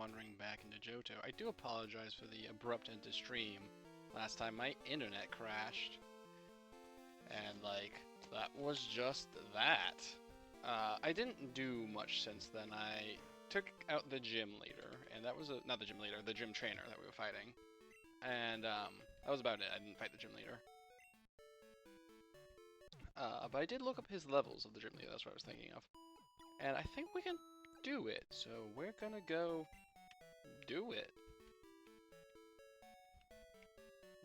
wandering back into Johto. I do apologize for the abrupt end to stream. Last time my internet crashed. And, like, that was just that. I didn't do much since then. I took out the gym leader, and that was not the gym leader, the gym trainer that we were fighting. And, that was about it. I didn't fight the gym leader. But I did look up his levels of the gym leader, that's what I was thinking of. And I think we can do it, so we're gonna go do it.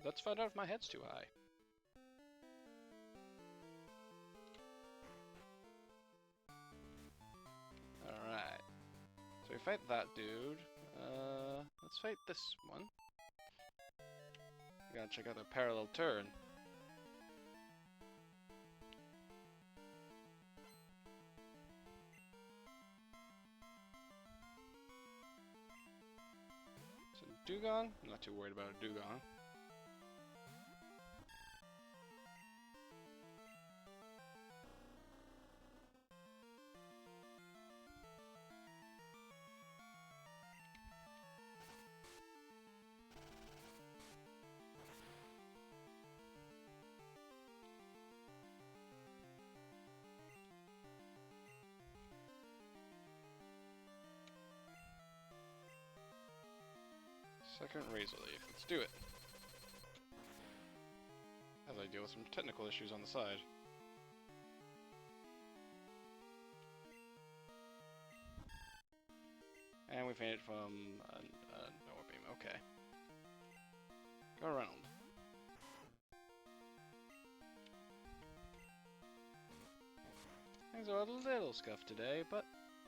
Let's find out if my head's too high. Alright. So we fight that dude. Let's fight this one. We gotta check out the parallel turn. So Dugong? I'm not too worried about a Dugong. Second Razor Leaf. Let's do it. As I deal with some technical issues on the side. And we fainted from Noah Beam. Okay. Go around. Things are a little scuffed today, but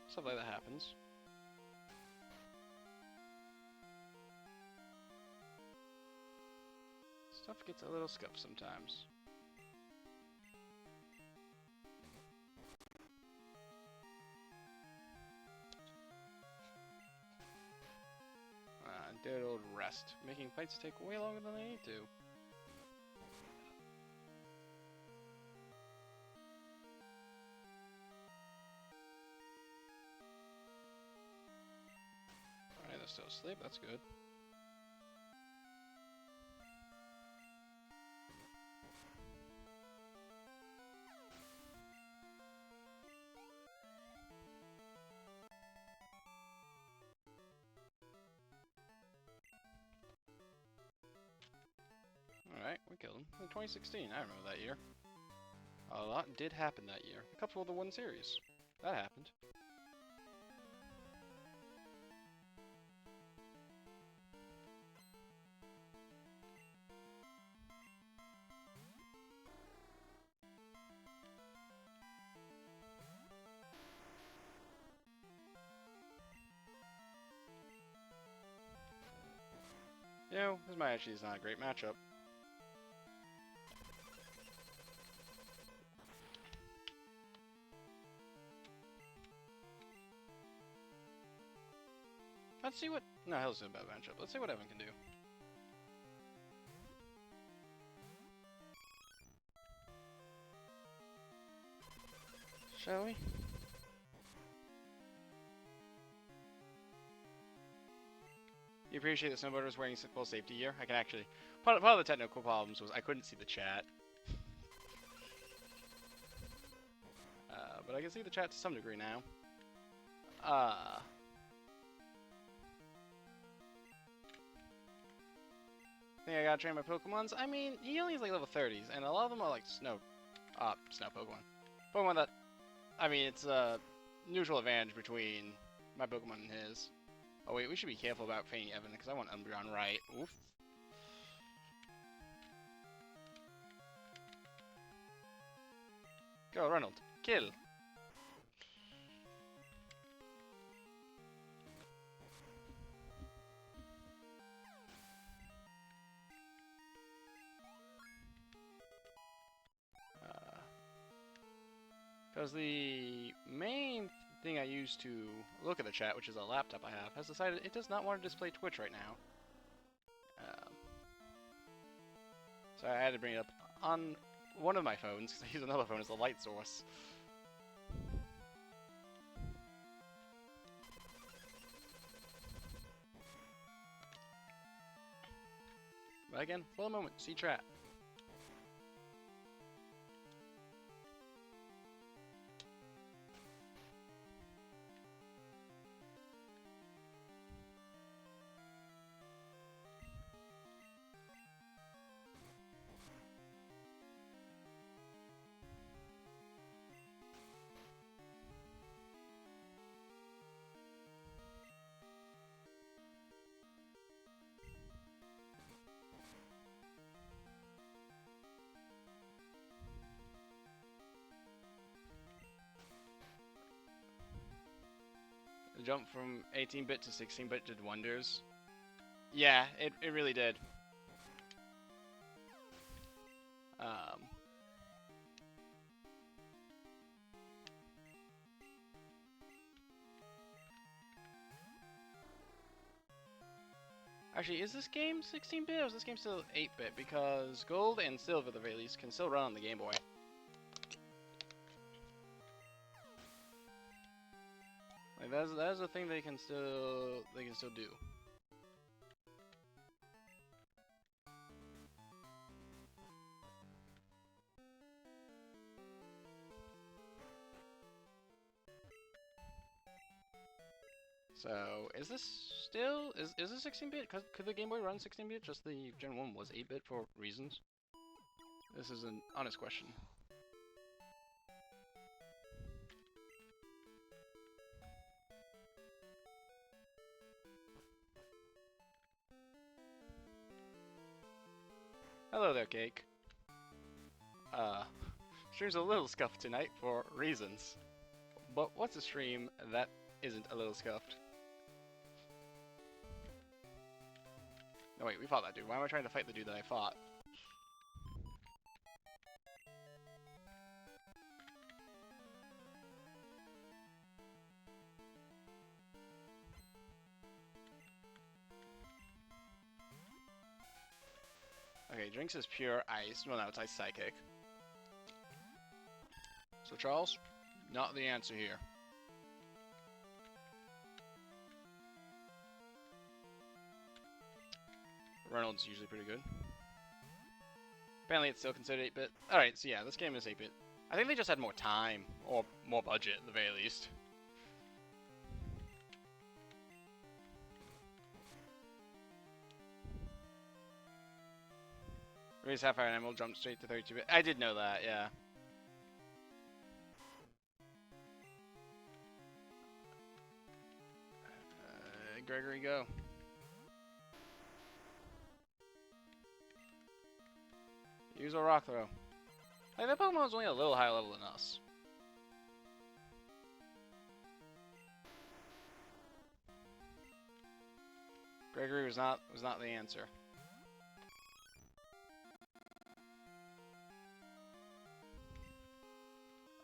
stuff like that happens. Stuff gets a little scuffed sometimes. Dead old rest, making fights take way longer than they need to. Alright, they're still asleep, that's good. Alright, we killed him. In 2016, I remember that year. A lot did happen that year. A couple of the one series. That happened. You know, this might actually is not a great matchup. Let's see what... No, hell's a bad matchup. Let's see what Evan can do. Shall we? You appreciate that snowboarders wearing full safety gear? I can actually... Part of the technical problems was I couldn't see the chat. But I can see the chat to some degree now. Think I gotta train my Pokemons? I mean, he only has like level 30s, and a lot of them are like snow Pokemon. Pokemon that, I mean, it's a neutral advantage between my Pokemon and his. Oh wait, we should be careful about feigning Evan, because I want Umbreon right. Oof. Go, Ronald. Kill. Because the main thing I use to look at the chat, which is a laptop I have, has decided it does not want to display Twitch right now. So I had to bring it up on one of my phones, because I use another phone as a light source. Right again? For a moment. See trap. The jump from 18-bit to 16-bit did wonders. Yeah, it really did. Actually, is this game 16-bit or is this game still 8-bit? Because Gold and Silver, at the very least, can still run on the Game Boy. Like that's a thing they can still do. So, is this still is this 16-bit? Could the Game Boy run 16-bit? Just the Gen 1 was 8-bit for reasons. This is an honest question. Hello there, Cake. Stream's a little scuffed tonight for reasons. But what's a stream that isn't a little scuffed? No, wait, we fought that dude. Why am I trying to fight the dude that I fought? Okay, Drinks is pure ice. Well, no, it's ice psychic. So, Charles, not the answer here. Reynolds is usually pretty good. Apparently it's still considered 8-bit. Alright, so yeah, this game is 8-bit. I think they just had more time, or more budget at the very least. Raise Sapphire and Emerald, jump straight to 32-bit. I did know that, yeah. Gregory, go. Use a rock throw. Like, that Pokemon was only a little higher level than us. Gregory was not the answer.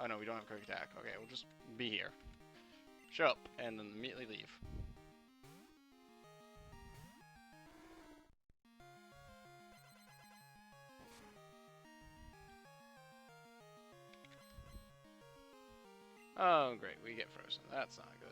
Oh no, we don't have quick attack. Okay, we'll just be here. Show up and then immediately leave. Oh, great, we get frozen. That's not good.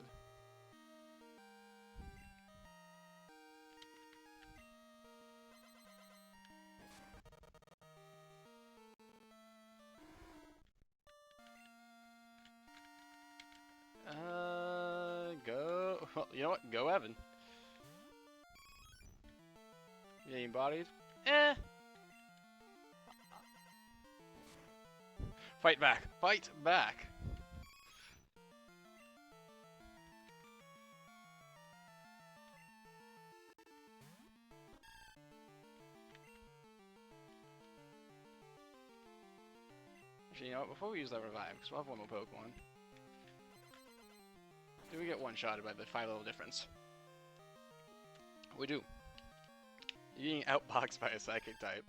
Go. Well, you know what? Go, Evan. Getting bodied? Eh. Fight back. Fight back. Actually, you know what? Before we use that revive, because we'll have one more Pokemon. Do we get one-shotted by the 5-level difference? We do. You're getting outboxed by a Psychic type.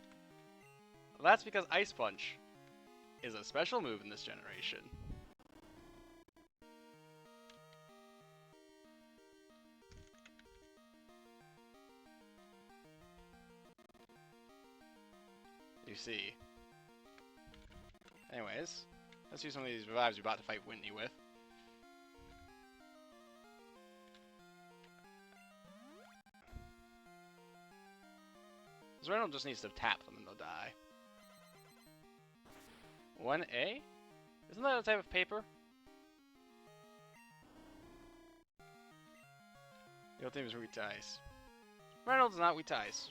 Well, that's because Ice Punch is a special move in this generation. You see. Anyways, let's use some of these revives we're about to fight Whitney with. Because Reynolds just needs to tap them and they'll die. 1A? Isn't that a type of paper? Your team is weak to ice. Reynolds is not weak to ice.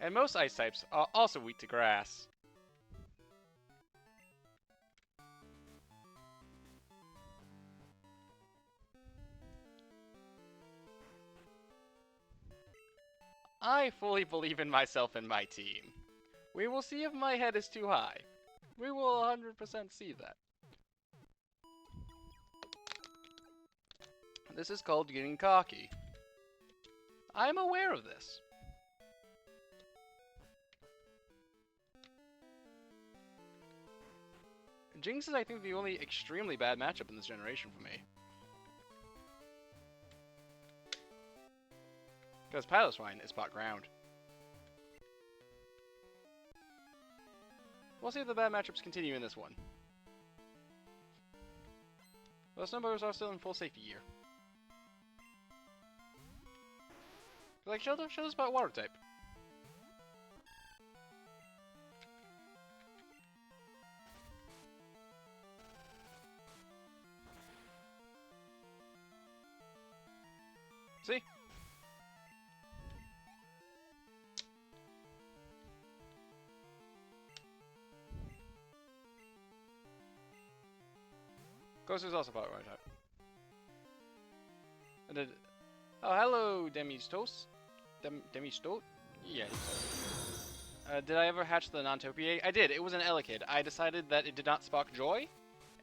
And most ice types are also weak to grass. I fully believe in myself and my team. We will see if my head is too high. We will 100% see that. This is called getting cocky. I'm aware of this. Jinx is, I think, the only extremely bad matchup in this generation for me. Because Piloswine is spot ground. We'll see if the bad matchups continue in this one. Well, snowboarders are still in full safety gear. Like Shelter? Shelter's about water type. See? Ghost is also about water type. And then, oh, hello, Demistos. Demistot? Yeah. Did I ever hatch the non-topiary? I did. It was an Elekid. I decided that it did not spark joy,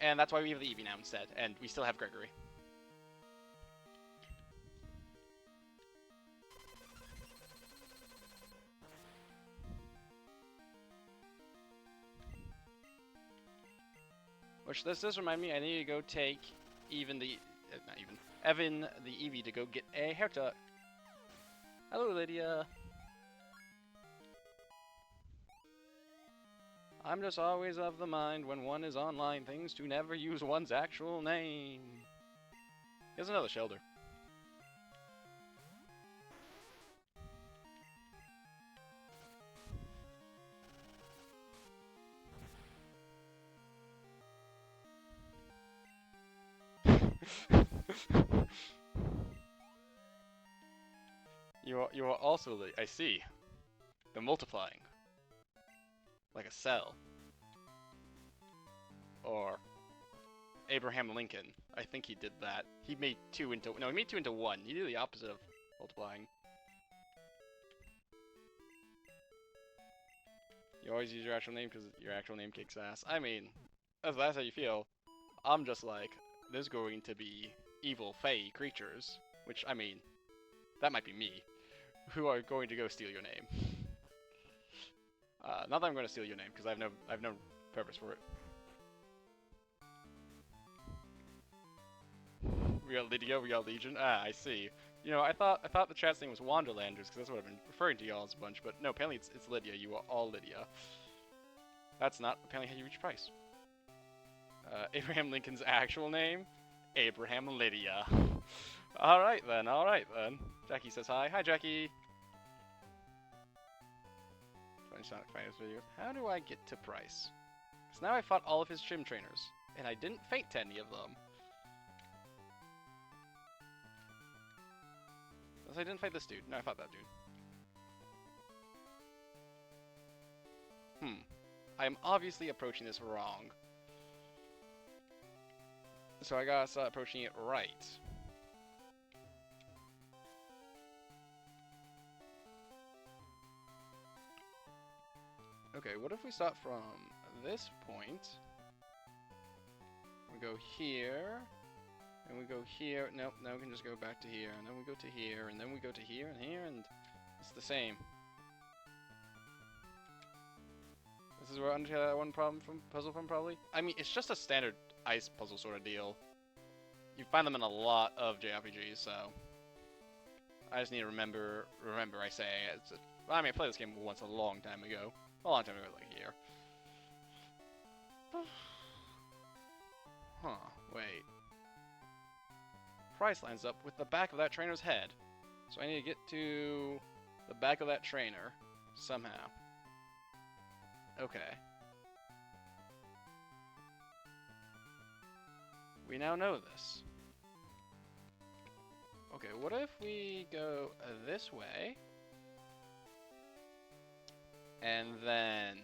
and that's why we have the Eevee now instead, and we still have Gregory. Which this does remind me, I need to go take Evan the Eevee to go get a haircut. Hello, Lydia. I'm just always of the mind when one is online things to never use one's actual name. Here's another Shelter. You are also I see. They're multiplying. Like a cell. Or Abraham Lincoln. I think he did that. He made two into one. He did the opposite of multiplying. You always use your actual name because your actual name kicks ass. I mean, if that's how you feel, I'm just like, there's going to be evil fae creatures, which, I mean, that might be me, who are going to go steal your name. Not that I'm going to steal your name, because I have no purpose for it. We got Lydia, we got Legion. Ah, I see. You know, I thought the chat's name was Wanderlanders, because that's what I've been referring to y'all as a bunch, but no, apparently it's Lydia. You are all Lydia. That's not apparently how you reach Pryce. Abraham Lincoln's actual name? Abraham Lydia. Alright then. Jackie says hi. Hi, Jackie. Sonic Fighters videos. How do I get to Pryce? Because now I fought all of his gym trainers, and I didn't faint to any of them. Unless I didn't fight this dude. No, I fought that dude. I'm obviously approaching this wrong. So I gotta start approaching it right. Okay, what if we start from this point? We go here, and we go here. Nope, now we can just go back to here, and then we go to here, and then we go to here, and it's the same. This is where I understand that one puzzle from, probably? I mean, it's just a standard ice puzzle sort of deal. You find them in a lot of JRPGs, so I just need to remember, I say. I mean, I played this game once a long time ago. A long time ago, like a year. Huh, wait. Pryce lines up with the back of that trainer's head. So I need to get to the back of that trainer somehow. Okay. We now know this. Okay, what if we go this way? And then...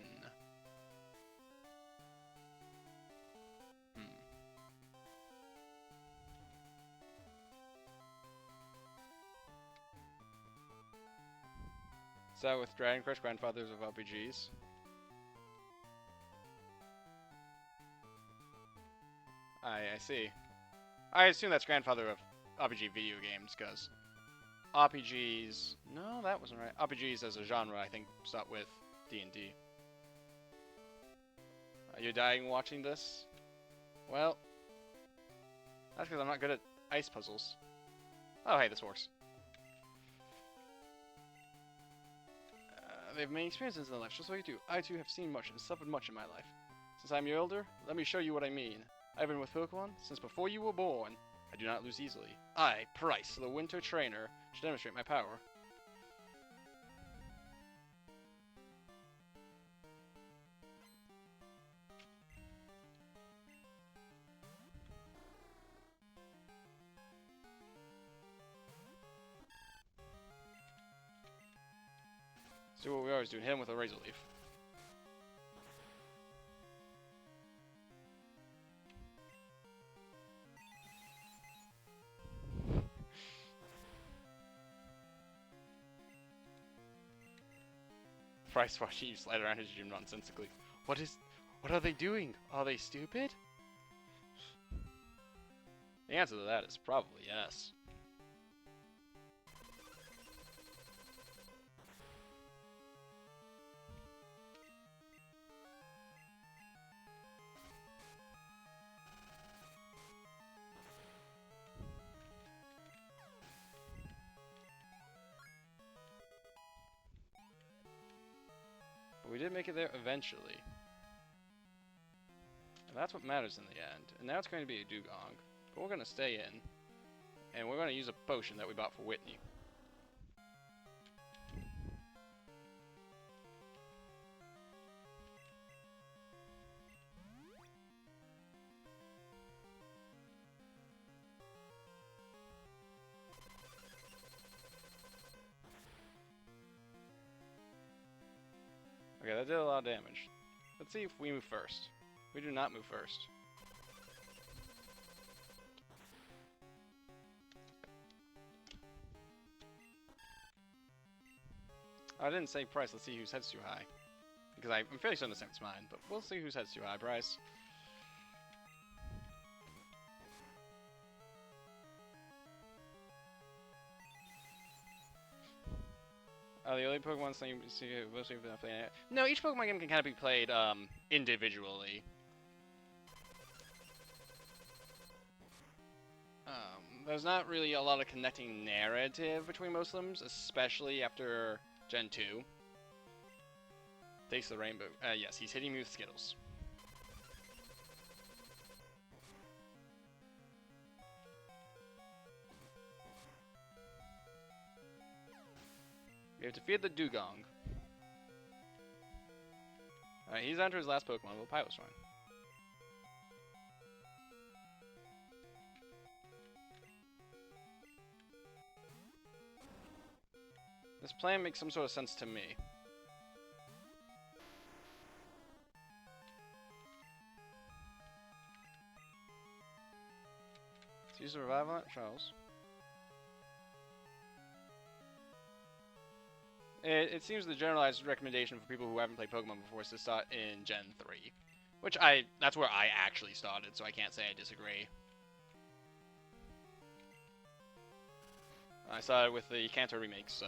So with Dragon Quest Grandfathers of RPGs. I see. I assume that's grandfather of RPG video games, because RPGs... No, that wasn't right. RPGs as a genre, I think, start with D&D. Are you dying watching this? Well, that's because I'm not good at ice puzzles. Oh, hey, this works. They have many experiences in their life, just like you do. I too have seen much and suffered much in my life. Since I'm your elder, let me show you what I mean. I've been with Pokemon since before you were born. I do not lose easily. I, Pryce, the Winter Trainer, should demonstrate my power. Let's do what we always do, hit him with a Razor Leaf. Pryce watching you slide around his gym nonsensically. What are they doing? Are they stupid? The answer to that is probably yes. But we did make it there eventually. And that's what matters in the end. And now it's going to be a Cdoggle. But we're going to stay in. And we're going to use a potion that we bought for Whitney. Okay, that did a lot of damage. Let's see if we move first. We do not move first. I didn't say Pryce, let's see whose head's too high. Because I'm fairly certain it's mine, but we'll see whose head's too high, Pryce. The only Pokemon thing you see mostly playing it. No, each Pokemon game can kind of be played individually. There's not really a lot of connecting narrative between most of them, especially after Gen 2. Takes the rainbow. Yes, he's hitting me with Skittles. We have defeated the Cdoggle. Alright, he's onto his last Pokemon. We'll Pilot Strong. This plan makes some sort of sense to me. Let's use the Revive on it, Charles. It seems the generalized recommendation for people who haven't played Pokemon before is to start in Gen 3. Which that's where I actually started, so I can't say I disagree. I started with the Kanto remakes, so...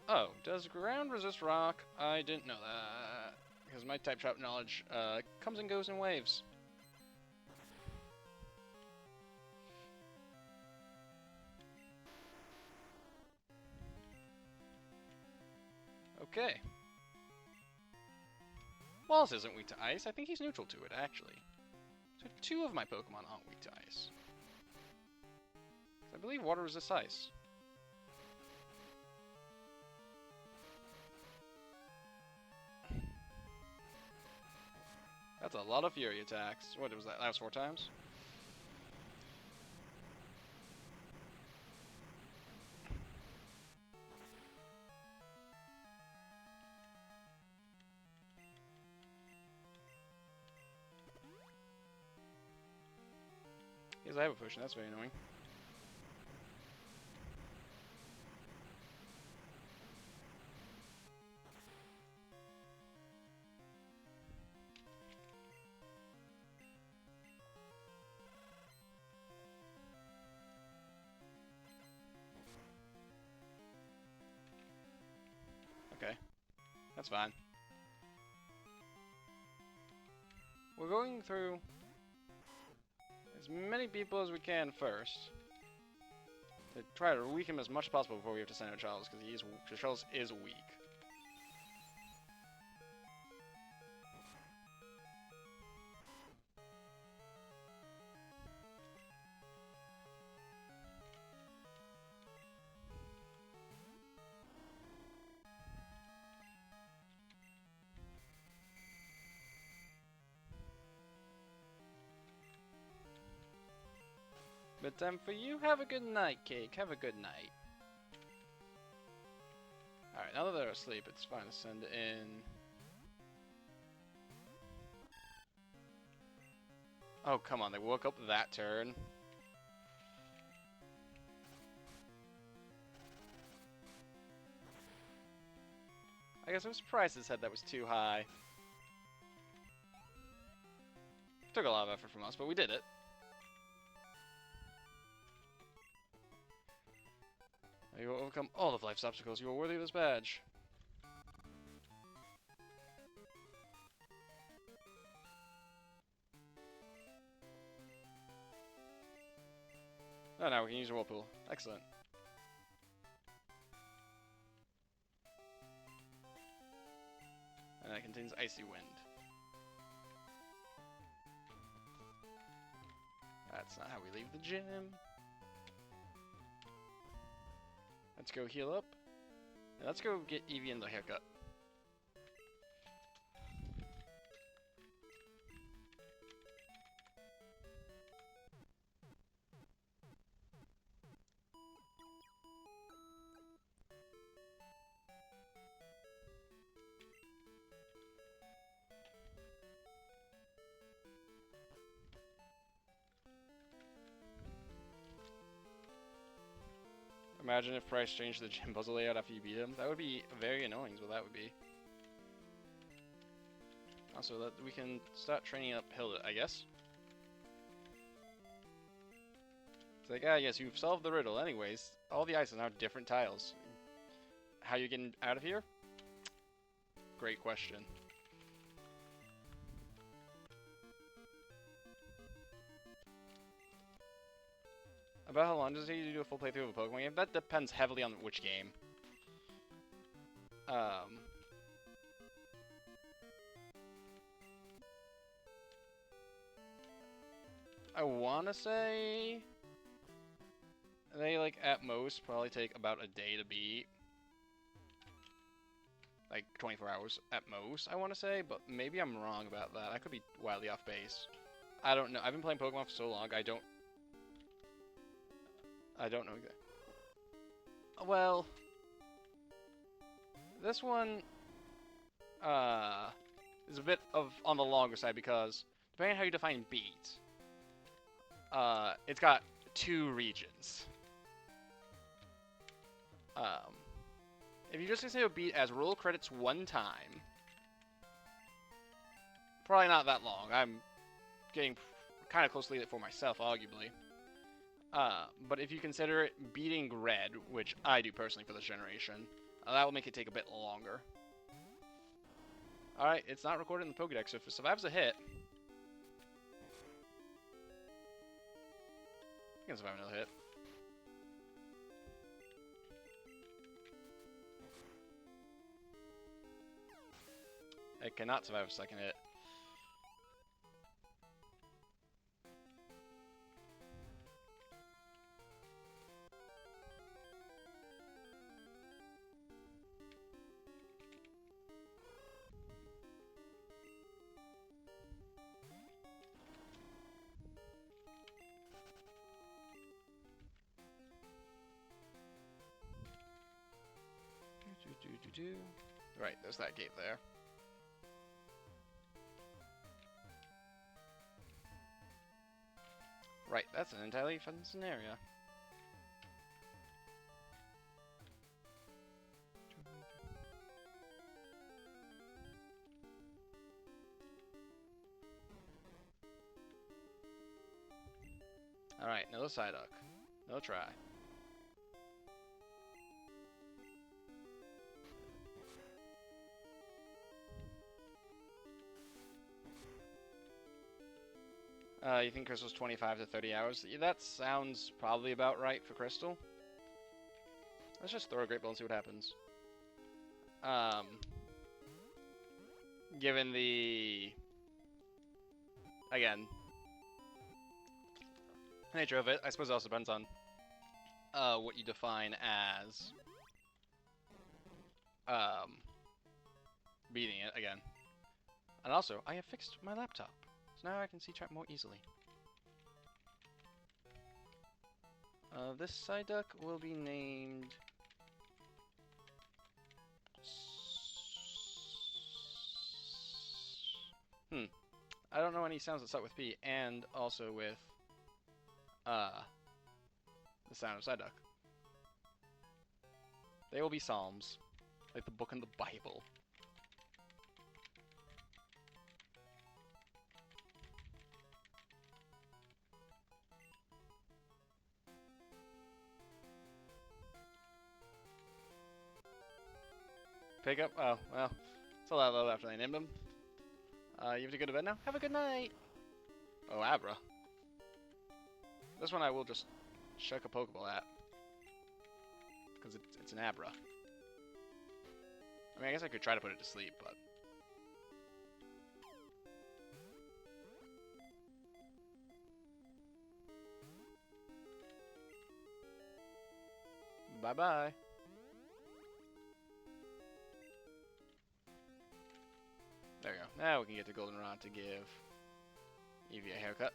Oh, does ground resist rock? I didn't know that. Because my type shop knowledge comes and goes in waves. Okay. Wallace isn't weak to ice. I think he's neutral to it, actually. 2 of my Pokemon aren't weak to ice. I believe water resists ice. That's a lot of Fury attacks. What was that? That was 4 times? Yes, I have a potion. That's very annoying. Okay. That's fine. We're going through as many people as we can first. To try to weaken him as much as possible before we have to send out Charles, because Charles is weak. But for you, have a good night, Cake. Have a good night. Alright, now that they're asleep, it's fine to send in... Oh, come on, they woke up that turn. I guess it was Pryce that said that was too high. Took a lot of effort from us, but we did it. You will overcome all of life's obstacles. You are worthy of this badge. Oh, now we can use a whirlpool. Excellent. And that contains Icy Wind. That's not how we leave the gym. Let's go heal up. And let's go get Evian the haircut. Imagine if Pryce changed the gym puzzle layout after you beat him. That would be very annoying, is what that would be. Also, that we can start training up Hilda, I guess. It's like, ah, yes, you've solved the riddle. Anyways, all the ice is now different tiles. How you getting out of here? Great question. About how long does it take you to do a full playthrough of a Pokemon game? That depends heavily on which game. I wanna say they, like, at most probably take about a day to beat. Like 24 hours at most, I wanna say, but maybe I'm wrong about that. I could be wildly off base. I don't know. I've been playing Pokemon for so long, I don't know exactly. Well, this one is a bit on the longer side because depending on how you define beat, it's got 2 regions. If you just consider beat as roll credits 1 time, probably not that long. I'm getting kind of close to it for myself, arguably. But if you consider it beating red, which I do personally for this generation, that will make it take a bit longer. Alright, it's not recorded in the Pokédex, so if it survives a hit, it can survive another hit. It cannot survive a second hit. Right, there's that gate there. Right, that's an entirely fenced area. Alright, no Psyduck. No try. You think Crystal's 25 to 30 hours? Yeah, that sounds probably about right for Crystal. Let's just throw a Great Ball and see what happens. Given the... Again, nature of it, I suppose it also depends on what you define as beating it, again. And also, I have fixed my laptop, so now I can see chat more easily. This Psyduck will be named... I don't know any sounds that start with P, and also with the sound of Psyduck. They will be psalms, like the book in the Bible. Pick up? Oh, well, it's a lot low after they named him. You have to go to bed now? Have a good night! Oh, Abra. This one I will just chuck a Pokeball at. Because it's an Abra. I mean, I guess I could try to put it to sleep, but... Bye-bye. There we go. Now we can get the Goldenrod to give Eevee a haircut.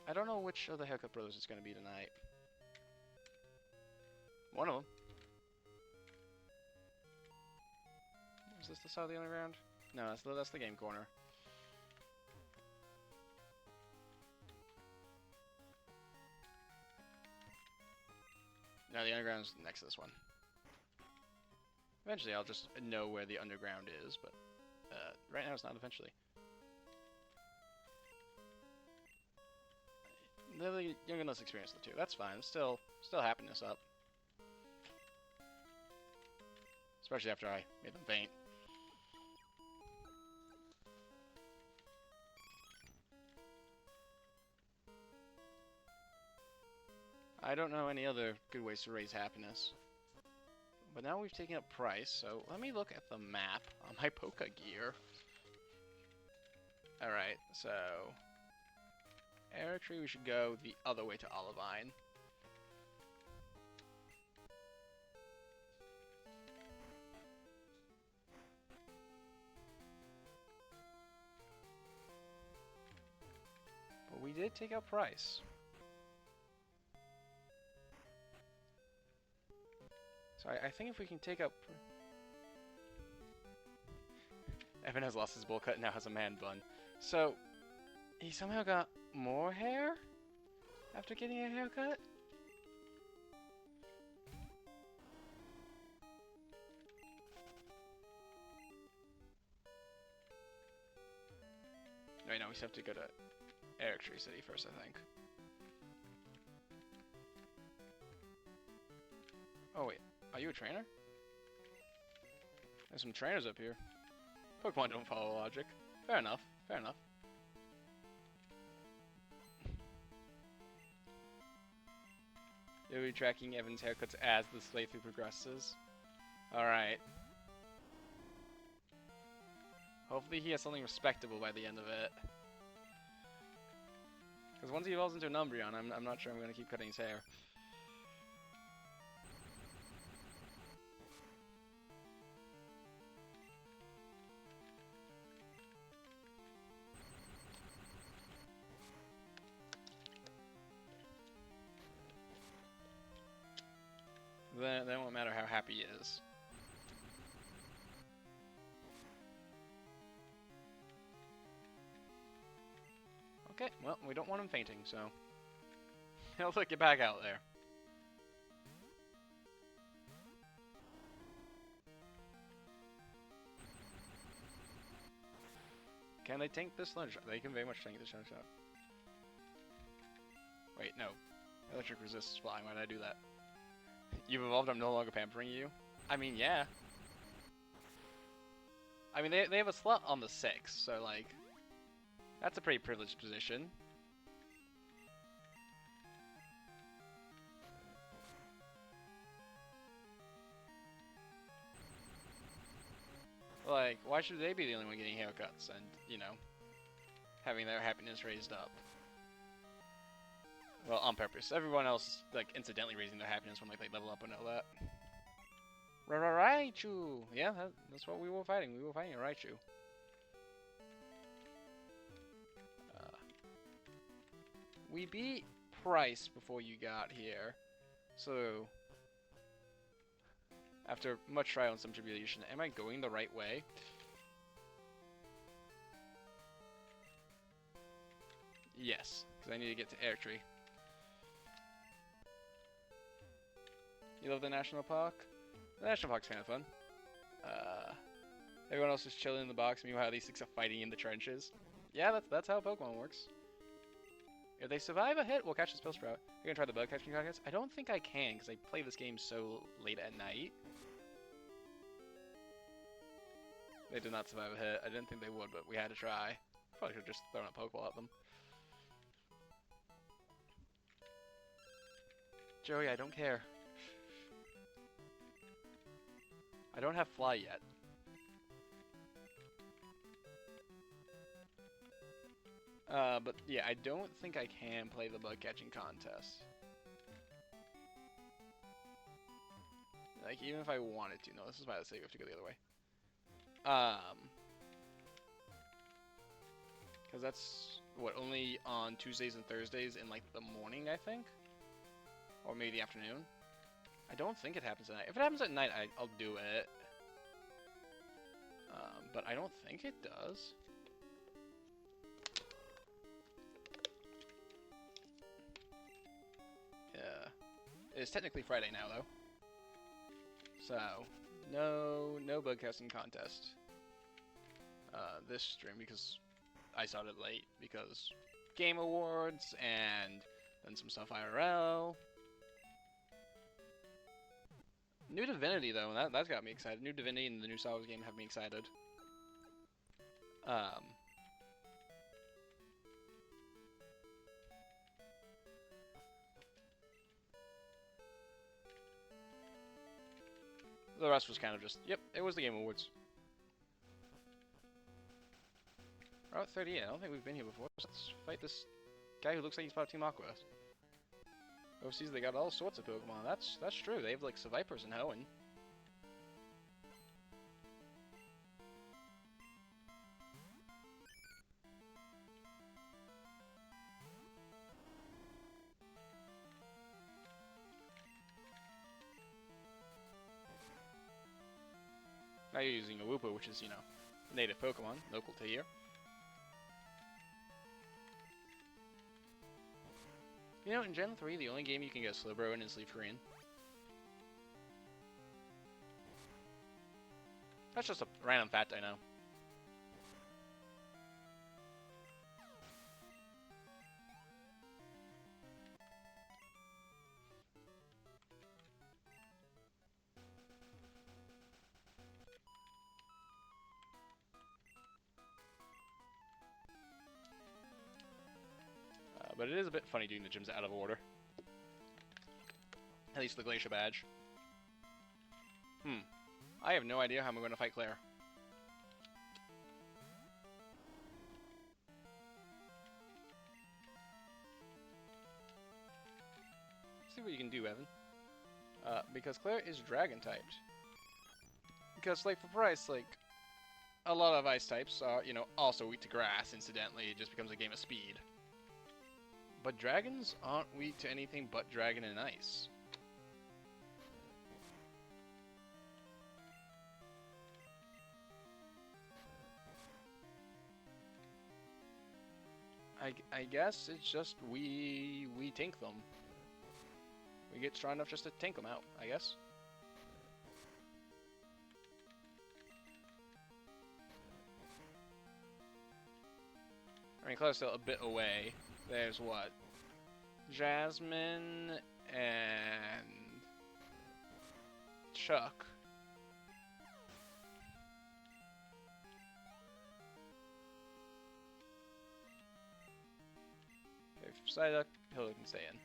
I don't know which of the haircut brothers it's going to be tonight. One of them. Is this the side of the underground? No, that's the game corner. No, the underground's next to this one. Eventually I'll just know where the underground is, but right now it's not eventually. Literally, younger and less experienced the two. That's fine. Still happiness up. Especially after I made them faint. I don't know any other good ways to raise happiness. But now we've taken up Pryce, so let me look at the map on my Poke Gear. Alright, so... Eric Tree, we should go the other way to Olivine. But we did take out Pryce. So I think if we can take out... Evan has lost his bowl cut and now has a man bun. So, he somehow got more hair after getting a haircut? Right now we just have to go to Eric Tree City first, I think. Oh wait, are you a trainer? There's some trainers up here. Pokemon don't follow logic. Fair enough, fair enough. You'll be tracking Evan's haircuts as the playthrough progresses. Alright. Hopefully he has something respectable by the end of it. Because once he evolves into an Umbreon, I'm not sure I'm going to keep cutting his hair. Then it won't matter how happy he is. Okay, well, we don't want him fainting, so he'll get back out there. Can they tank this lunge shot? They can very much tank this lunge shot. Wait, no. Electric resist is flying. Why did I do that? You've evolved, I'm no longer pampering you? I mean, yeah. I mean, they have a slot on the 6, so, like, that's a pretty privileged position. Like, why should they be the only one getting haircuts and, you know, having their happiness raised up? Well, on purpose. Everyone else, like, incidentally raising their happiness when, like, they level up and all that. Raichu! Yeah, that's what we were fighting. We were fighting a Raichu. We beat Pryce before you got here. So, after much trial and some tribulation, am I going the right way? Yes, because I need to get to Airtree. You love the national park? The national park's kind of fun. Everyone else is chilling in the box, meanwhile these six are fighting in the trenches. Yeah, that's how Pokemon works. If they survive a hit, we'll catch the Spellsprout. You're gonna try the bug catching contest? I don't think I can, because I play this game so late at night. They did not survive a hit. I didn't think they would, but we had to try. Probably could have just thrown a Pokeball at them. Joey, I don't care. I don't have Fly yet. But yeah, I don't think I can play the bug catching contest. Like, even if I wanted to. No, this is why I say we have to go the other way. Because that's, what, only on Tuesdays and Thursdays in, like, the morning, I think? Or maybe the afternoon? I don't think it happens at night. If it happens at night, I'll do it. But I don't think it does. Yeah. It's technically Friday now, though. So, no bug casting contest. This stream, because I started late, because Game Awards, and then some stuff IRL. New Divinity, though, that's got me excited. New Divinity and the new Star Wars game have me excited. The rest was kind of just, yep, it was the Game Awards. Route 38, I don't think we've been here before. Let's fight this guy who looks like he's part of Team Aqua. Overseas, they got all sorts of Pokemon. That's true. They have, like, Sevipers and Hoenn. Now you're using a Wooper, which is, you know, native Pokemon, local to here. You know, in Gen 3, the only game you can get Slowbro in is Leaf Green. That's just a random fact I know. But it is a bit funny doing the gyms out of order. At least the Glacier Badge. I have no idea how I'm going to fight Claire. Let's see what you can do, Evan. Because Claire is Dragon typed. Because, like, for Pryce, like, a lot of Ice types are, you know, also weak to Grass, incidentally. It just becomes a game of speed. But dragons aren't weak to anything but dragon and ice. I guess it's just we tink them. We get strong enough just to tink them out, I guess. I mean, close, still a bit away. There's what? Jasmine and Chuck. Okay, Suiika, he'll can stay in.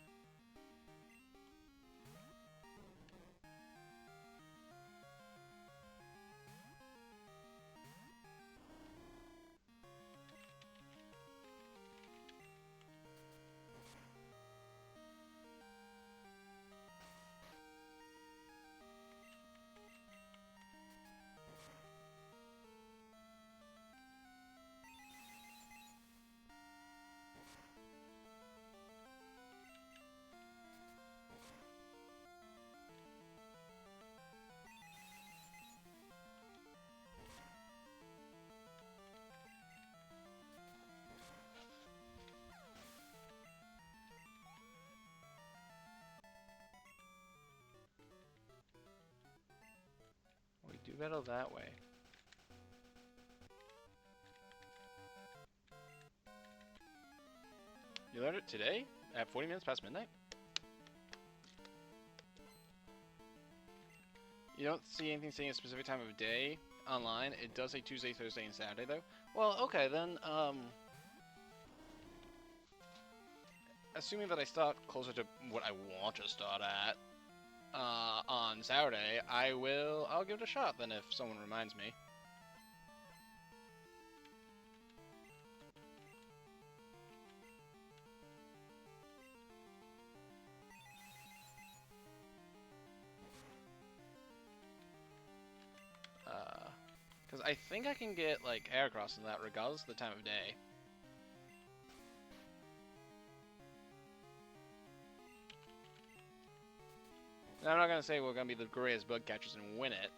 We do battle that way. You learned it today? At 40 minutes past midnight? You don't see anything saying a specific time of day online. It does say Tuesday, Thursday, and Saturday, though. Well, okay, then, assuming that I start closer to what I want to start at, on Saturday, I'll give it a shot then if someone reminds me. Because I think I can get, like, Aircross in that regardless of the time of day. And I'm not going to say we're going to be the greatest bug catchers and win it.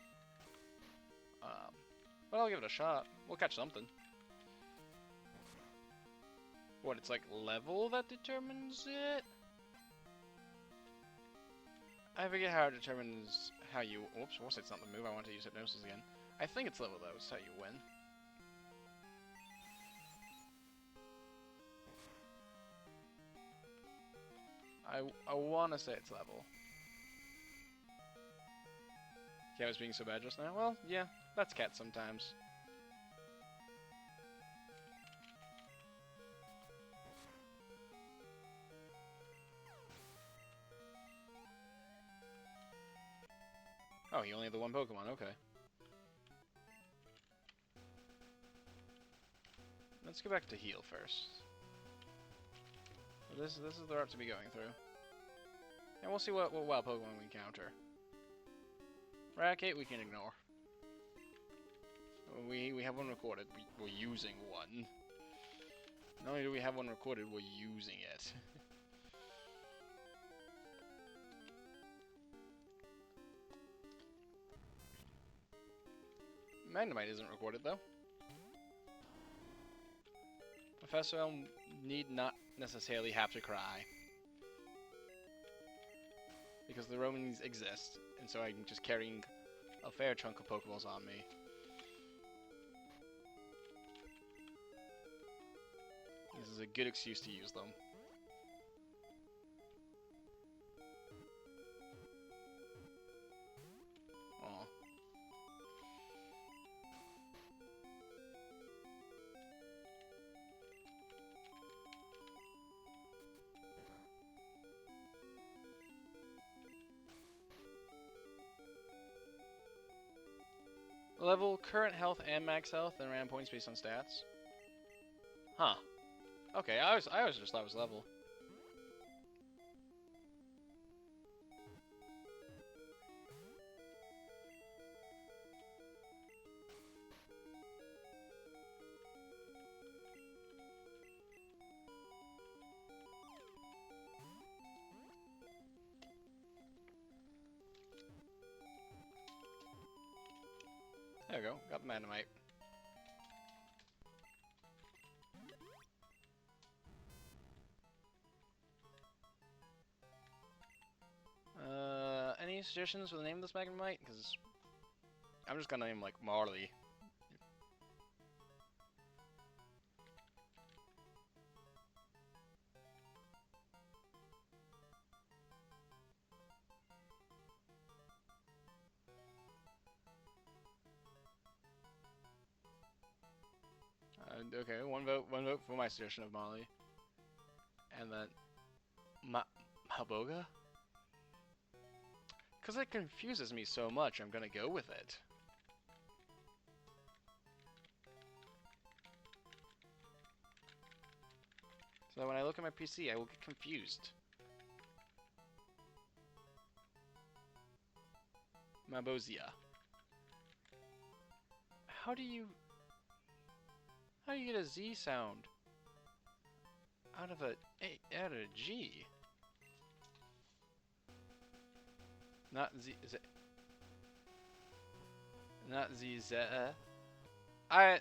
But I'll give it a shot. We'll catch something. What, it's like level that determines it? I forget how it determines how you... Oops, what's it's not the move. I want to use Hypnosis again. I think it's level, though. It's how you win. I want to say it's level. Cat was being so bad just now? Well, yeah, that's Cat sometimes. Oh, you only have the one Pokemon, okay. Let's go back to heal first. This is the route to be going through. And we'll see what wild Pokemon we encounter. Racket we can ignore. We have one recorded. We're using one. Not only do we have one recorded, we're using it. Magnemite isn't recorded though. Professor Elm need not necessarily have to cry. Because the Romans exist, and so I'm just carrying a fair chunk of Pokeballs on me. This is a good excuse to use them. Aw. Level, current health, and max health, and random points based on stats. Huh. Okay, I always just thought it was level. There we go, got the Magnemite. any suggestions for the name of this Magnemite? Because I'm just gonna name like Marley. Okay, one vote for my suggestion of Molly. And then Malboga? Because it confuses me so much, I'm gonna go with it. So when I look at my PC, I will get confused. Mabozia. How do you get a Z sound out of a G? Not Z. Not Z. I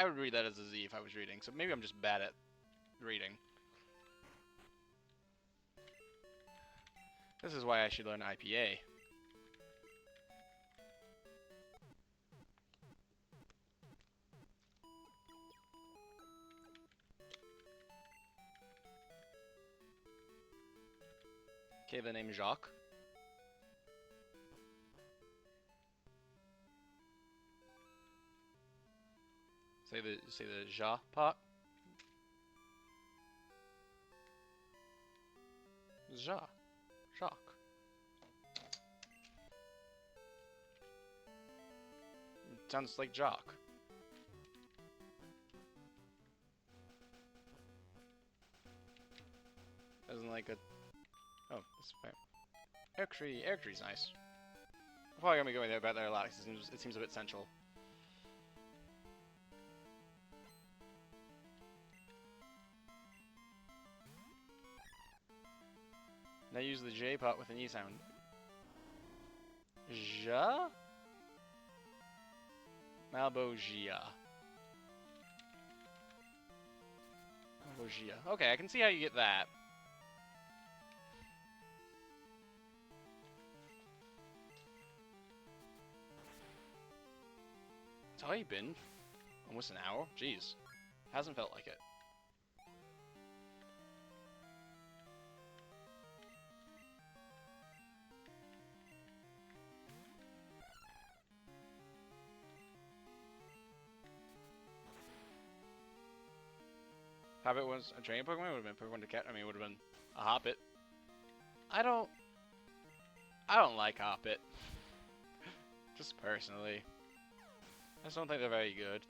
would read that as a Z if I was reading. So maybe I'm just bad at reading. This is why I should learn IPA. Okay, the name Jacques. Say the Ja part. Jacques. It sounds like Jock. Doesn't like a. Oh, this fine. Air tree's nice. I'm probably gonna be going there about there a lot because it seems a bit central. Now use the J part with an E sound. Ja? Malbogia. Malbogia. Okay, I can see how you get that. It's already been almost an hour? Jeez. Hasn't felt like it. Hoppit was a training Pokemon, would have been Pokemon to catch. I mean, it would have been a Hoppit. I don't like Hoppit. Just personally. I just don't think they're very good.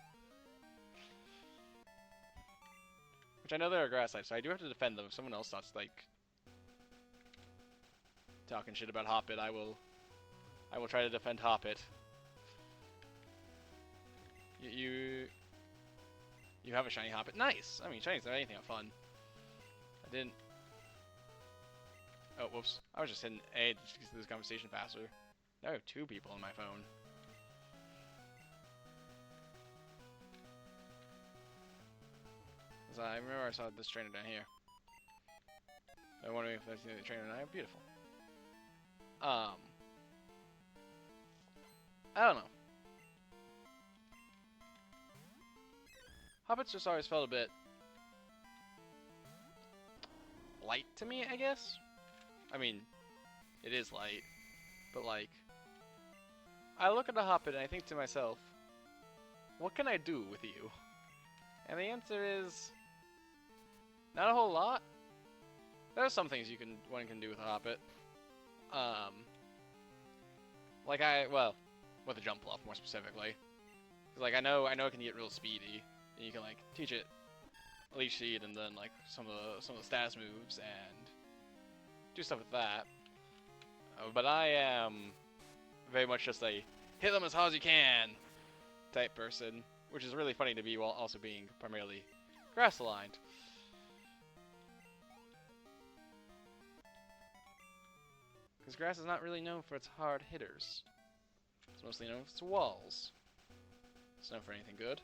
Which I know they're a grass type, so I do have to defend them. If someone else starts, like, talking shit about Hoppit, I will try to defend Hoppit. You have a shiny Hoppit. Nice! I mean, shinies are anything but fun. I didn't... Oh, whoops. I was just hitting A just to get this conversation faster. Now I have 2 people on my phone. So I remember I saw this trainer down here. I'm wondering if that's the trainer and I are beautiful. I don't know. Hobbits just always felt a bit light to me, I guess. I mean, it is light, but like, I look at a Hobbit and I think to myself, what can I do with you? And the answer is not a whole lot. There are some things one can do with a Hobbit. Like with a jump bluff more specifically. 'Cause like I know it can get real speedy, and you can like teach it Leech Seed and then like some of the status moves and do stuff with that. But I am very much just a hit them as hard as you can type person, which is really funny to be while also being primarily grass aligned. Because grass is not really known for its hard hitters. It's mostly known for its walls. It's known for anything good.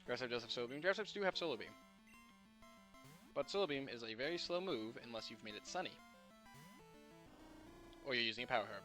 Grass type does have Solar Beam. Grass types do have Solar Beam. But Solar Beam is a very slow move unless you've made it sunny. Or you're using a Power Herb.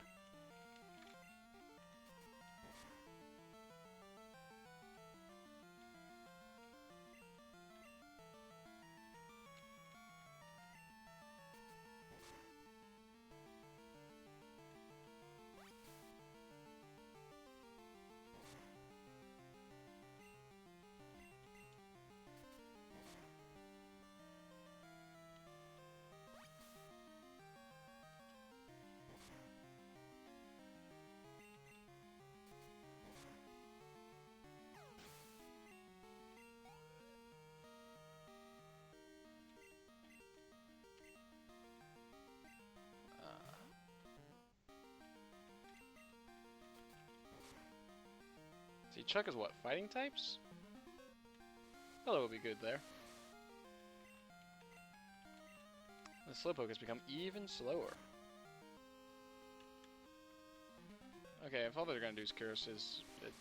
See, Chuck is what? Fighting types? Hello will be good there. The Slowpoke has become even slower. Okay, if all they're gonna do is curses, it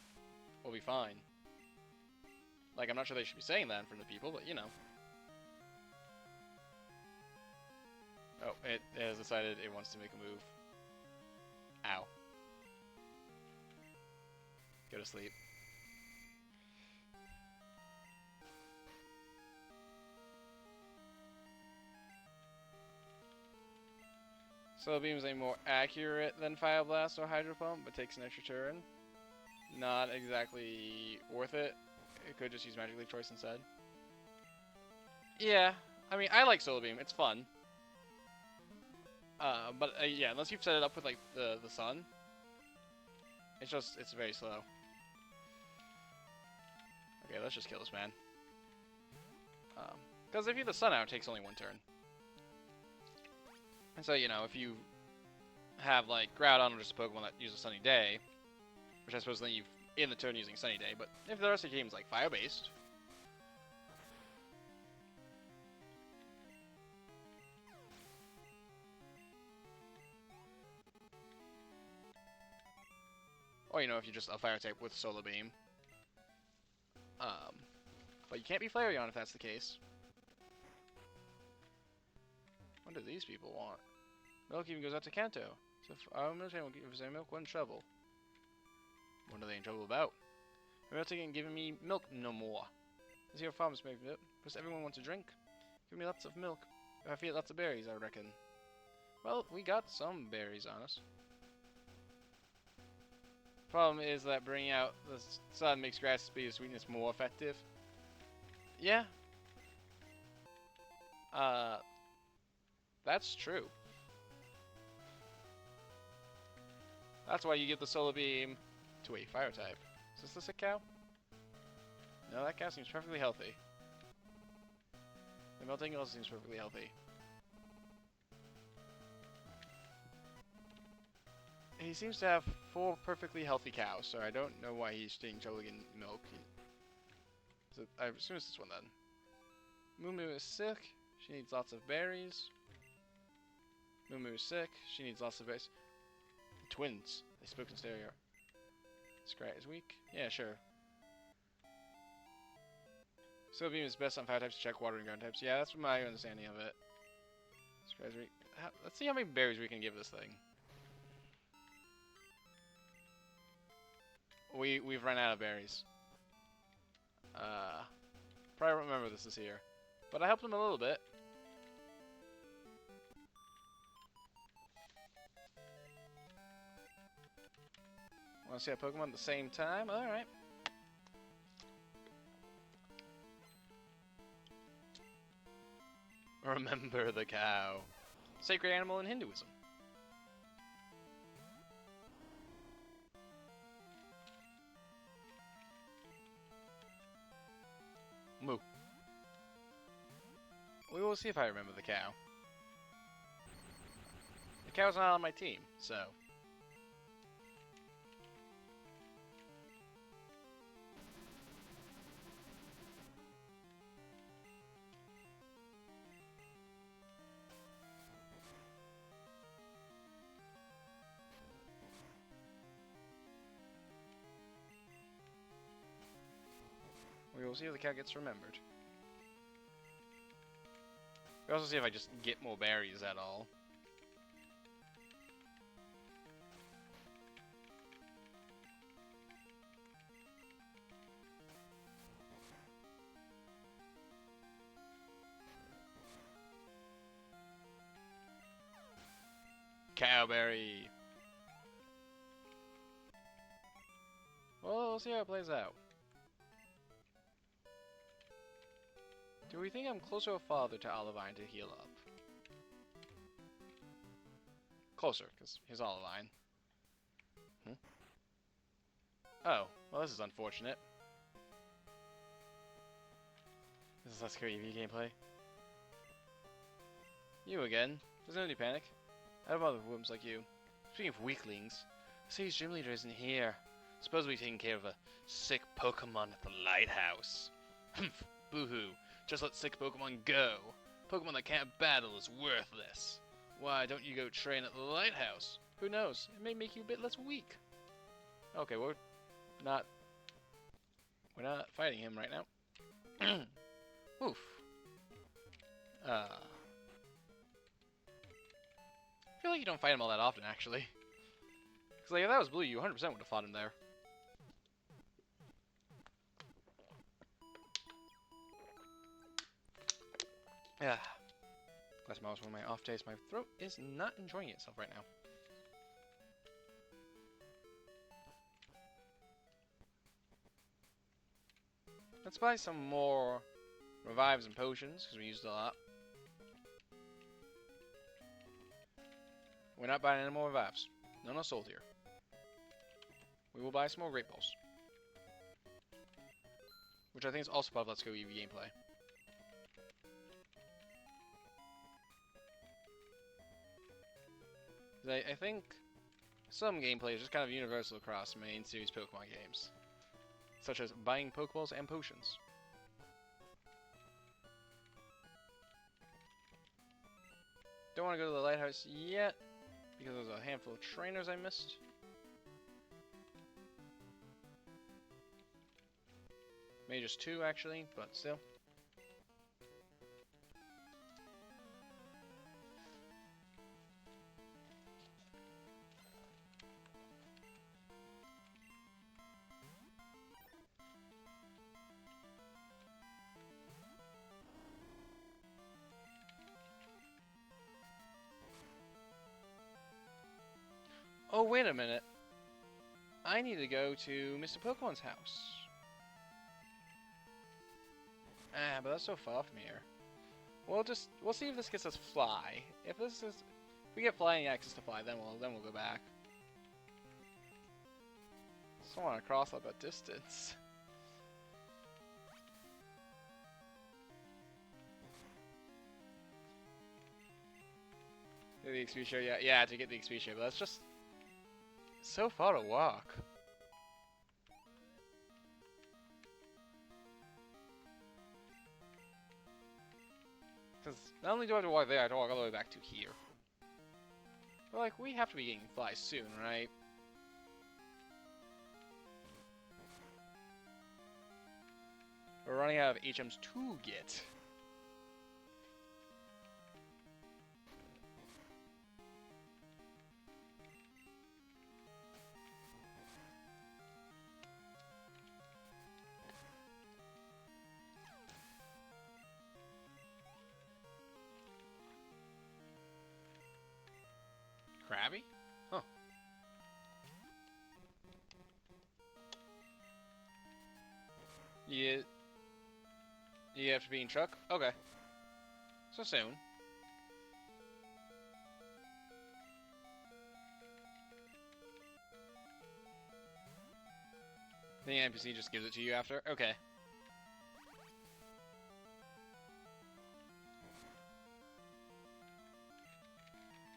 will be fine. Like, I'm not sure they should be saying that in front of people, but you know. Oh, it has decided it wants to make a move. Ow. Go to sleep. Solar Beam is a more accurate than Fire Blast or Hydro Pump, but takes an extra turn. Not exactly worth it. It could just use Magic Leaf Choice instead. Yeah, I mean, I like Solar Beam. It's fun. But yeah, unless you've set it up with like the sun, it's very slow. Okay, let's just kill this man. Because if you have the sun out, it takes only one turn. And so, you know, if you have, like, Groudon or just a Pokemon that uses Sunny Day, which I suppose then you've in the turn using Sunny Day, but if the rest of the game is, like, Fire-based, or, you know, if you're just a Fire type with Solar Beam. But you can't be Flareon if that's the case. What do these people want? Milk even goes out to Kanto. So if our military will give us their milk one trouble. What are they in trouble about? They're not giving me milk no more. This here farmers make it, because everyone wants a drink. Give me lots of milk. If I feed lots of berries, I reckon. Well, we got some berries on us. Problem is that bringing out the sun makes grass speed of sweetness more effective. Yeah. That's true. That's why you give the Solar Beam to a Fire type. Is this a cow? No, that cow seems perfectly healthy. The melting also seems perfectly healthy. He seems to have 4 perfectly healthy cows, so I don't know why he's taking trouble getting milk. So I assume it's this one then. Moo Moo is sick. She needs lots of berries. Moo Moo is sick. She needs lots of berries. Twins. They spoke in stereo. Scrat is weak. Yeah, sure. Solar Beam is best on Fire types to check water and ground types. Yeah, that's my understanding of it. Scrat is weak. Let's see how many berries we can give this thing. We've run out of berries. Probably don't remember this is here. But I helped him a little bit. Want to see a Pokemon at the same time? Alright. Remember the cow. Sacred animal in Hinduism. Moo. We will see if I remember the cow. The cow's not on my team, so... We we'll see if the cat gets remembered. We'll also see if I just get more berries at all. Cowberry! Well, we'll see how it plays out. Do we think I'm closer or farther to Olivine to heal up? Closer, because he's Olivine. Oh, well this is unfortunate. This is Let's Go EV gameplay. You again. There's no need to panic. I don't bother with wimps like you. Speaking of weaklings, Sage's gym leader isn't here. Suppose we're taking care of a sick Pokemon at the lighthouse. Humph, boo-hoo. Just let sick Pokemon go. Pokemon that can't battle is worthless. Why don't you go train at the lighthouse? Who knows? It may make you a bit less weak. Okay, we're not fighting him right now. Oof. I feel like you don't fight him all that often, actually. Because like, if that was blue, you 100% would have fought him there. Yeah. Glass mouse one of my off days. My throat is not enjoying itself right now. Let's buy some more revives and potions, because we used a lot. We're not buying any more revives. None are sold here. We will buy some more Great Balls. Which I think is also part of Let's Go EV gameplay. I think some gameplay is just kind of universal across main series Pokemon games. Such as buying Pokeballs and potions. Don't want to go to the lighthouse yet, because there's a handful of trainers I missed. Maybe just 2 actually, but still. Oh, wait a minute. I need to go to Mr. Pokemon's house. Ah, but that's so far from here. We'll see if this gets us fly. If we get flying access to fly, then we'll go back. Just don't want to cross up a distance. Get the XP share, yeah, to get the XP share, but that's just so far to walk. Because not only do I have to walk there, I have to walk all the way back to here. But like, we have to be getting fly soon, right? We're running out of HMs to get. Krabby? Huh. You have to be in truck? Okay. So soon. The NPC just gives it to you after? Okay.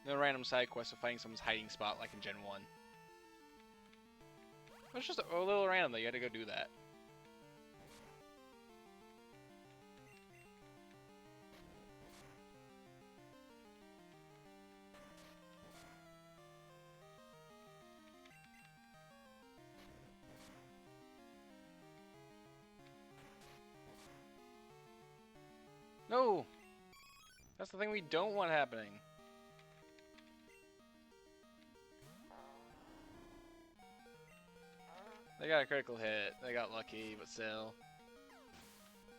No random side quest of finding someone's hiding spot like in Gen 1. It's just a little random that you had to go do that. No! That's the thing we don't want happening. They got a critical hit. They got lucky, but still.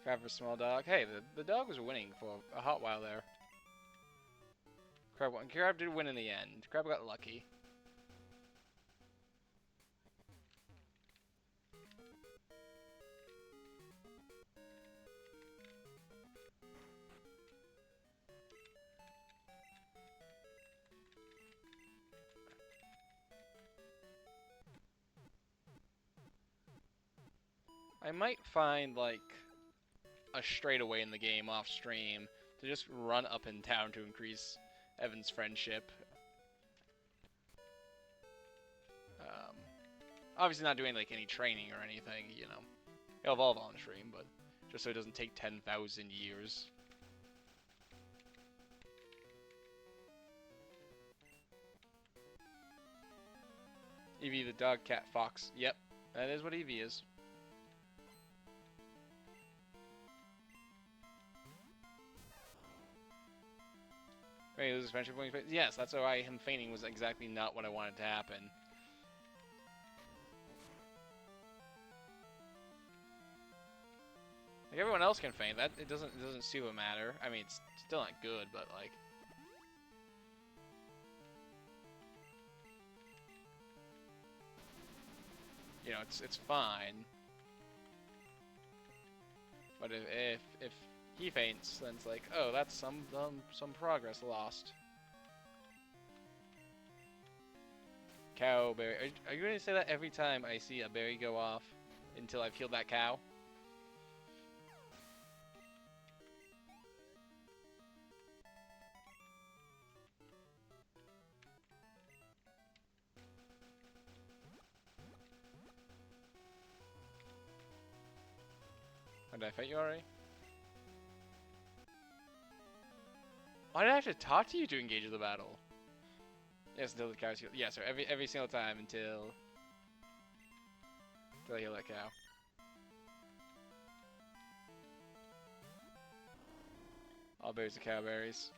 Crab for small dog. Hey, the dog was winning for a hot while there. Crab won. Crab did win in the end. Crab got lucky. I might find, like, a straightaway in the game off stream to just run up and down to increase Evan's friendship. Obviously not doing, like, any training or anything, you know. He'll evolve on stream, but just so it doesn't take 10,000 years. Evie the dog, cat, fox. Yep, that is what Evie is. Right, he loses friendship when he... Yes, that's why him fainting was exactly not what I wanted to happen. Like, everyone else can feint. That it doesn't super matter. I mean, it's still not good, but like... You know, it's fine. But if he faints, then it's like, oh, that's some progress lost. Cow berry. Are you going to say that every time I see a berry go off until I've killed that cow? Did I fight you already? Why did I have to talk to you to engage in the battle? Yes, until the cow's healed. Yeah, so every single time until I heal that cow. All berries are cow berries.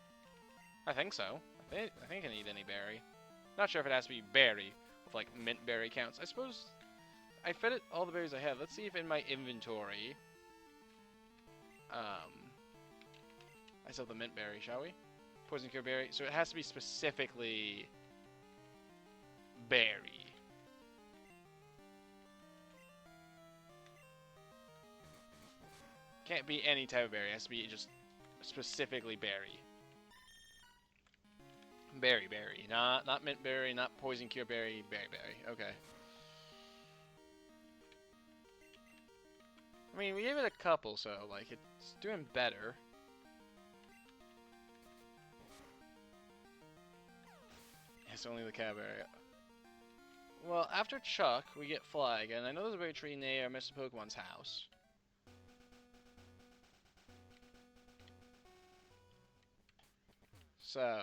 I think so. I think I can eat any berry. Not sure if it has to be berry, if like mint berry counts. I suppose I fed it all the berries I have. Let's see if in my inventory I still have the mint berry, shall we? Poison cure berry. So it has to be specifically berry. Can't be any type of berry. It has to be just specifically berry. Berry. Not mint berry, not poison cure berry, berry. Okay. I mean, we gave it a couple, so like it's doing better. It's only the cow berry. Well, after Chuck, we get Flag, and I know there's a berry tree near Mr. Pokemon's house. So...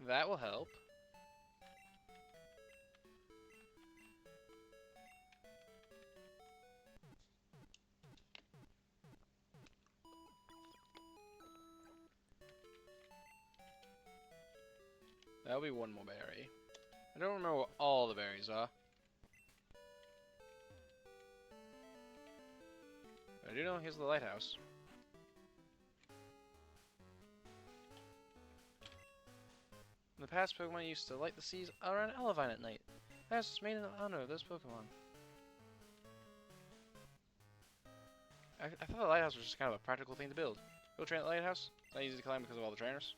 that will help. That'll be one more berry. I don't remember what all the berries are. But I do know here's the lighthouse. In the past, Pokemon used to light the seas around Elevine at night. That's was made in honor of those Pokemon. I thought the lighthouse was just kind of a practical thing to build. Go train at the lighthouse? It's not easy to climb because of all the trainers.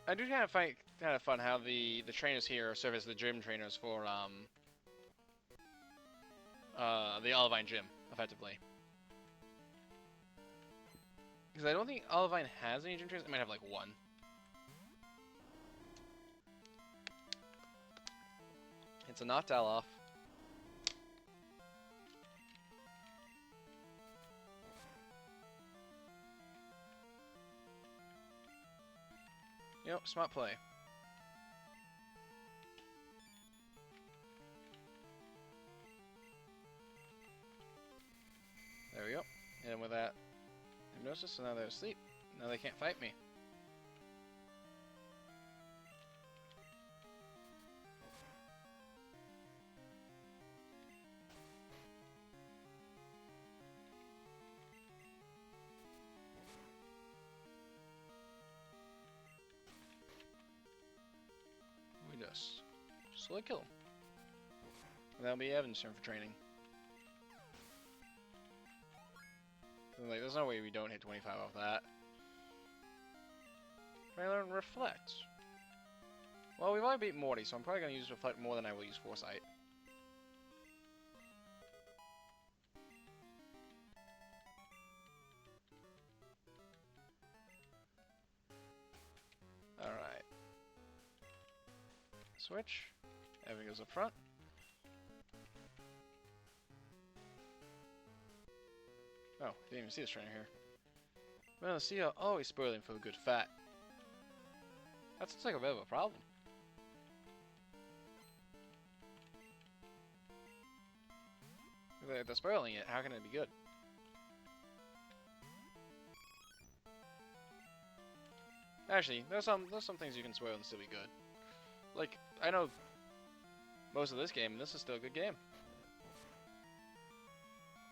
I do kind of find kind of fun how the trainers here serve as the gym trainers for the Olivine gym, effectively. Because I don't think Olivine has any gym trainers. It might have like one. It's a Noctowl off. smart play. There we go. And with that hypnosis, so now they're asleep. Now they can't fight me. We just slowly kill him. And that'll be Evan's turn for training. Like, there's no way we don't hit 25 off that. Try to learn Reflect. Well, we've already beat Morty, so I'm probably going to use Reflect more than I will use Foresight. Alright. Switch. Evan goes up front. Oh, didn't even see this trainer here. Well, see how always spoiling for the good fat. That sounds like a bit of a problem. If they're spoiling it, how can it be good? Actually, there's some things you can spoil and still be good. Like, I know most of this game, and this is still a good game.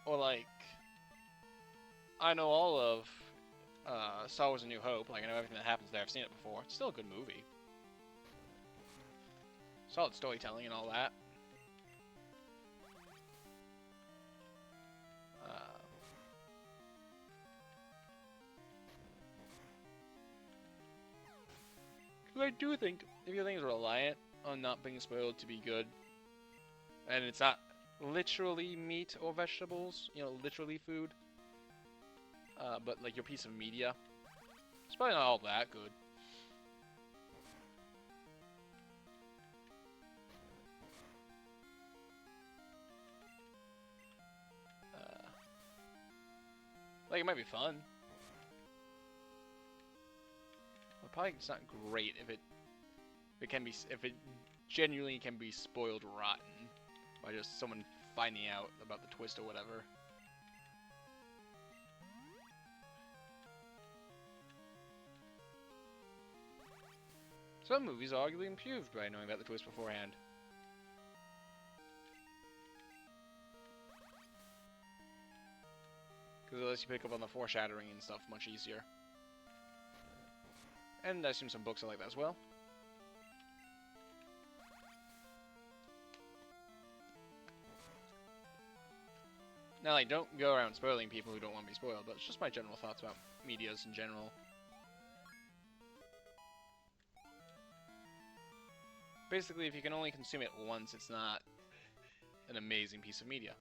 Or like, I know all of Star Wars: A New Hope. Like, I know everything that happens there. I've seen it before. It's still a good movie. Solid storytelling and all that. Because I do think if your thing is reliant on not being spoiled to be good, and it's not literally meat or vegetables, you know, literally food, but like your piece of media, it's probably not all that good. Like, it might be fun. But probably it's not great if it genuinely can be spoiled rotten by just someone finding out about the twist or whatever. Some movies are arguably improved by knowing about the twist beforehand. Because it lets you pick up on the foreshadowing and stuff much easier. And I assume some books are like that as well. Now, like, don't go around spoiling people who don't want to be spoiled, but it's just my general thoughts about medias in general. Basically, if you can only consume it once, it's not an amazing piece of media.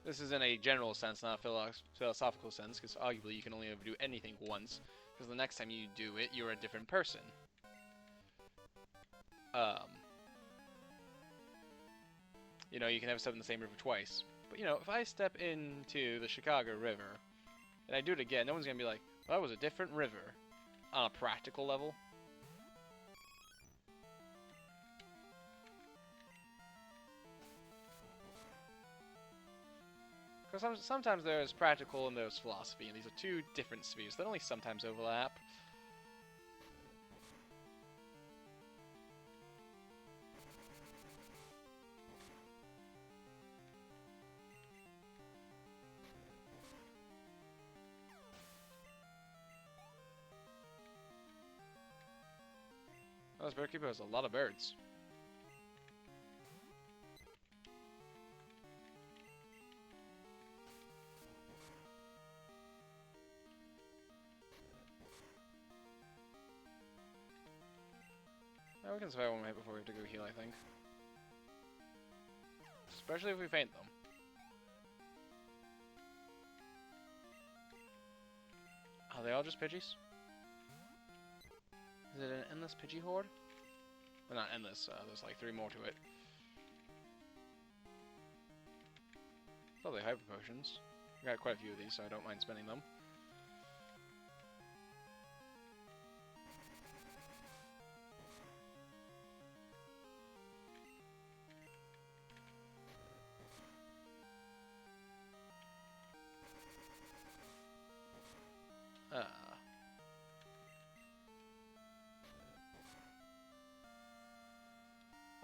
This is in a general sense, not a philosophical sense, because arguably you can only ever do anything once, because the next time you do it, you're a different person. You know, you can never step in the same river twice. But, you know, if I step into the Chicago River, and I do it again, no one's going to be like, well, that was a different river, on a practical level. Because sometimes there's practical and there's philosophy, and these are two different spheres that only sometimes overlap. Oh, this bird keeper has a lot of birds. Oh, we can survive one hit before we have to go heal, I think. Especially if we faint them. Are they all just Pidgeys? Is it an endless Pidgey horde? Well, not endless, there's like 3 more to it. Probably hyper potions. I got quite a few of these, so I don't mind spending them.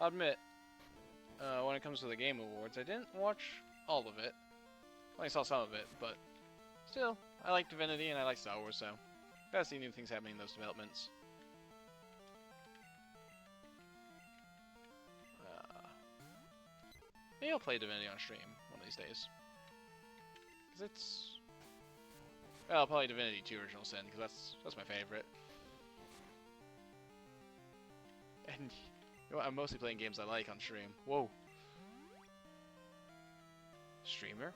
I'll admit, when it comes to the Game Awards, I didn't watch all of it. I only saw some of it, but still, I like Divinity and I like Star Wars, so gotta see new things happening in those developments. Maybe I'll play Divinity on stream one of these days. Cause it's... Well, probably Divinity 2 Original Sin, because that's my favorite. And you know what, I'm mostly playing games I like on stream. Whoa. Streamer?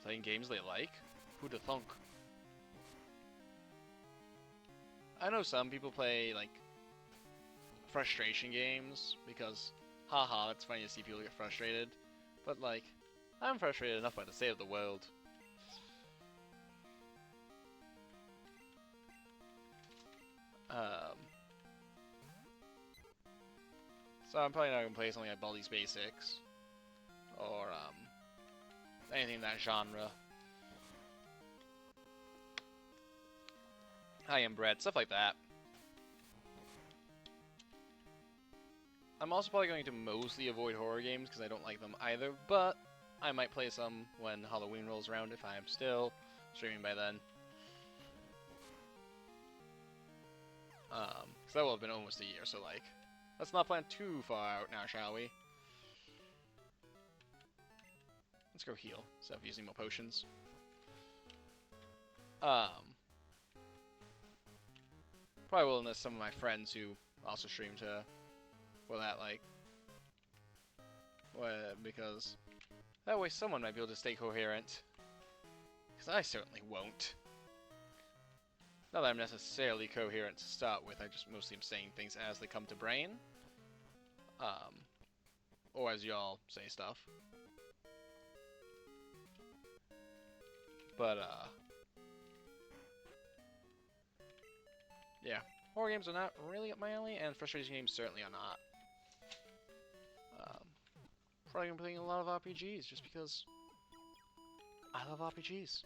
Playing games they like? Who'da thunk? I know some people play, like, frustration games, because, haha, it's funny to see people get frustrated. But, like, I'm frustrated enough by the state of the world. So I'm probably not gonna play something like Baldi's Basics, or, anything in that genre. I Am Bread, stuff like that. I'm also probably going to mostly avoid horror games because I don't like them either, but I might play some when Halloween rolls around if I'm still streaming by then. Because that will have been almost a year, so like, let's not plan too far out now, shall we? Let's go heal instead of using more potions. Probably will enlist some of my friends who also stream to, well, that, like, because that way someone might be able to stay coherent. Because I certainly won't. Not that I'm necessarily coherent to start with, I just mostly am saying things as they come to brain. Or as y'all say stuff. But, yeah. Horror games are not really up my alley, and frustration games certainly are not. Probably been playing a lot of RPGs, just because I love RPGs.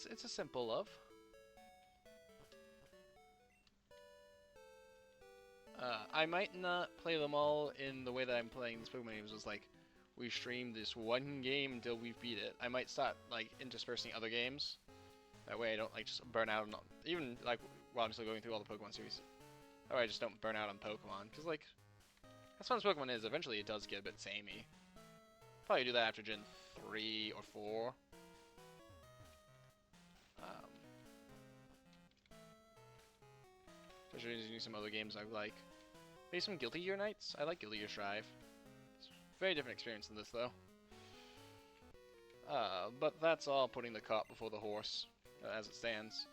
It's a simple love. I might not play them all in the way that I'm playing these Pokemon games, was like, we stream this one game until we beat it. I might start, like, interspersing other games. That way I don't, like, just burn out on, even, like, while I'm still going through all the Pokemon series. That way I just don't burn out on Pokemon, because, like, as fun as Pokemon is, eventually it does get a bit samey. Probably do that after Gen 3 or 4. Especially using some other games I like. Maybe some Guilty Gear Nights? I like Guilty Gear Strive. It's a very different experience than this, though. But that's all putting the cart before the horse, as it stands.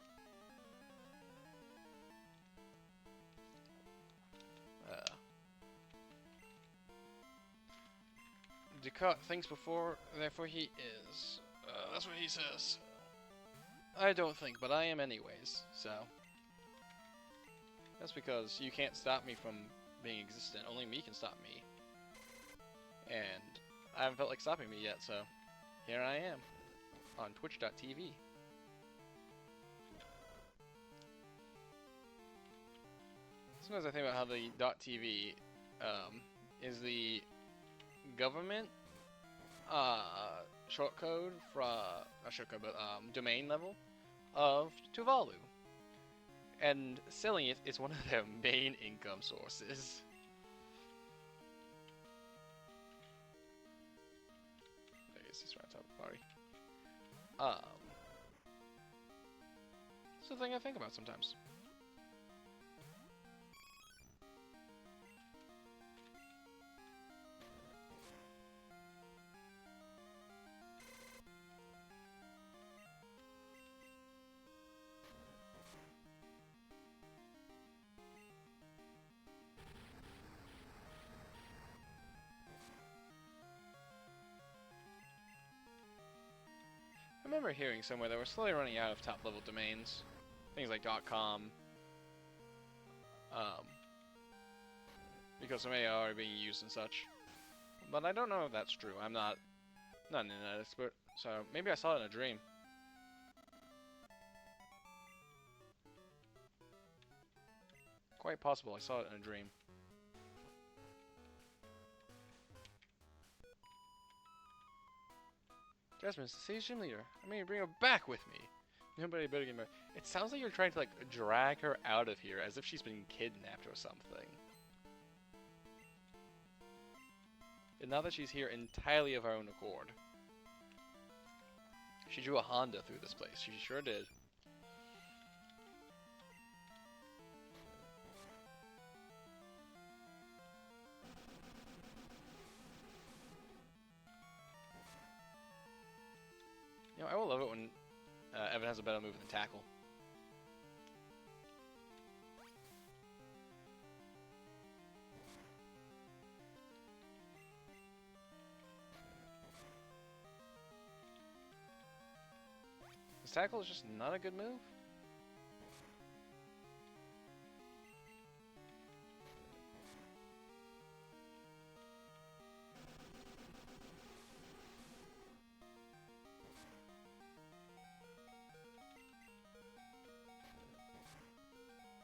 Descartes thinks before, therefore he is. That's what he says. I don't think, but I am anyways, so. That's because you can't stop me from being existent. Only me can stop me. And I haven't felt like stopping me yet, so here I am on twitch.tv. Sometimes I think about how the .tv is the government shortcode from, not shortcode, but domain level of Tuvalu. And selling it is one of their main income sources. I guess he's right on top of the party. It's the thing I think about sometimes. I remember hearing somewhere that we're slowly running out of top-level domains. Things like .com. Because so many are already being used and such. But I don't know if that's true. I'm not an internet expert, so maybe I saw it in a dream. quite possible I saw it in a dream. Jasmine, the gym leader. I mean, bring her back with me. Nobody better get married. It sounds like you're trying to, like, drag her out of here as if she's been kidnapped or something. And now that she's here entirely of her own accord. She drew a Honda through this place. She sure did. You know, I will love it when Evan has a better move than tackle. This tackle is just not a good move.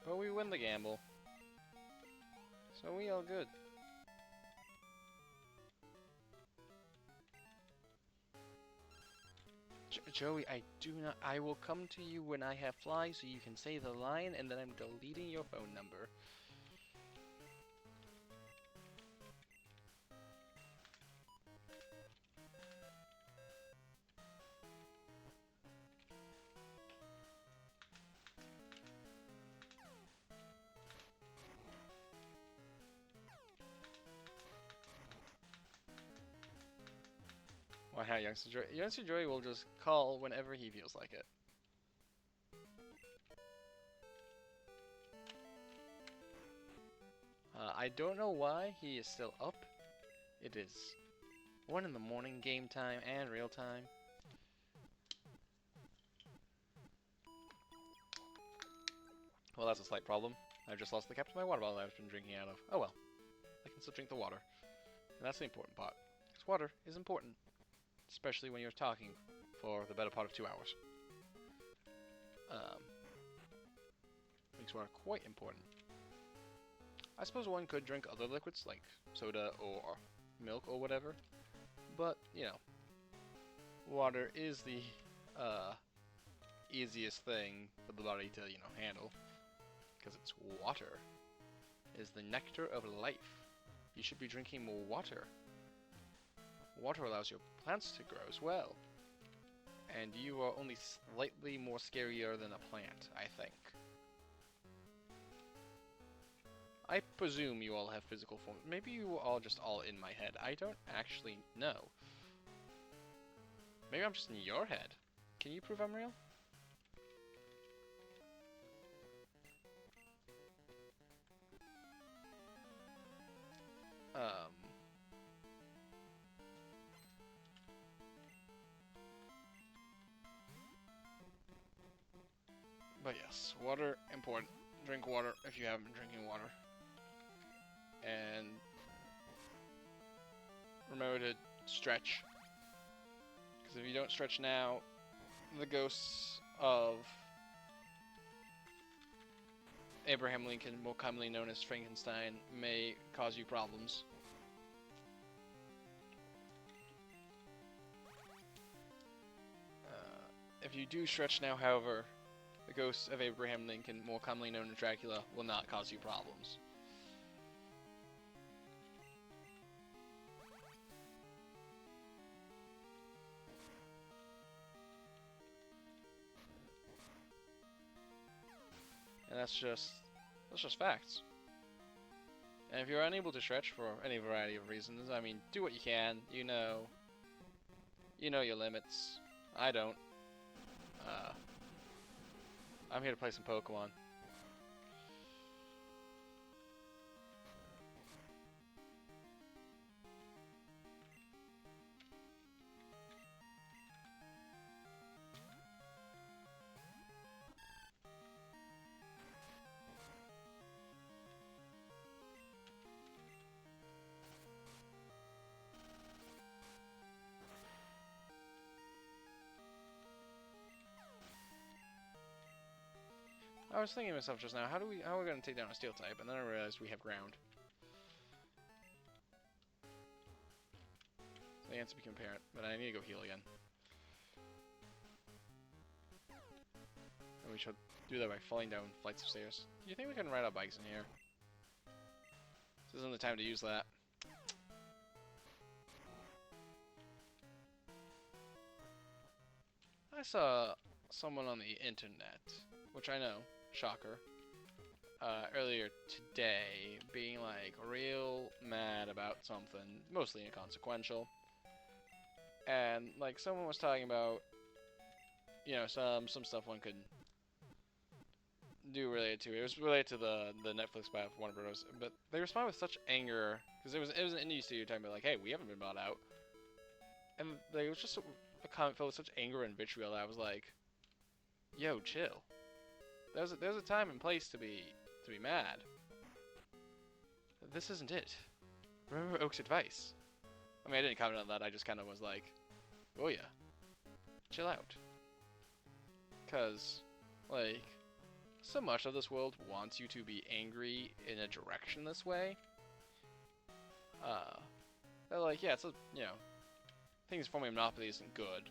But we win the gamble. So we all good. Joey, I will come to you when I have fly so you can say the line and then I'm deleting your phone number. Why, hi, Youngster Joey. Youngster Joey will just call whenever he feels like it. I don't know why he is still up. It is 1 in the morning, game time and real time. Well, that's a slight problem. I've just lost the cap to my water bottle I've been drinking out of. Oh well. I can still drink the water. And that's the important part. Because water is important. Especially when you're talking for the better part of 2 hours. Makes water quite important. I suppose one could drink other liquids like soda or milk or whatever. But, you know, water is the easiest thing for the body to, you know, handle. Because it's water. It is the nectar of life. You should be drinking more water. Water allows your plants to grow as well. And you are only slightly more scarier than a plant, I think. I presume you all have physical form. Maybe you are all just all in my head. I don't actually know. Maybe I'm just in your head. Can you prove I'm real? But yes, water, important. Drink water if you haven't been drinking water. And remember to stretch. Because if you don't stretch now, the ghosts of Abraham Lincoln, more commonly known as Frankenstein, may cause you problems. If you do stretch now, however, the ghosts of Abraham Lincoln, more commonly known as Dracula, will not cause you problems. And that's just facts. And if you're unable to stretch for any variety of reasons, I mean, do what you can. You know your limits. I don't. I'm here to play some Pokemon. I was thinking to myself just now, how are we gonna take down a steel type? And then I realized we have ground. So the answer became apparent, but I need to go heal again. And we should do that by falling down flights of stairs. Do you think we can ride our bikes in here? This isn't the time to use that. I saw someone on the internet, which I know, shocker, earlier today, being like real mad about something, mostly inconsequential. And like someone was talking about, you know, some stuff one could do related to it. It was related to the Netflix buy of Warner Bros. But they responded with such anger because it was an indie studio talking about like, hey, we haven't been bought out, and like, it was just a comment filled with such anger and vitriol that I was like, yo, chill. There's a time and place to be mad. This isn't it. Remember Oak's advice. I mean, I didn't comment on that. I just kind of was like, oh yeah, chill out. Cause like, so much of this world wants you to be angry in a direction this way. They're like, yeah, it's a, you know, things forming a monopoly isn't good,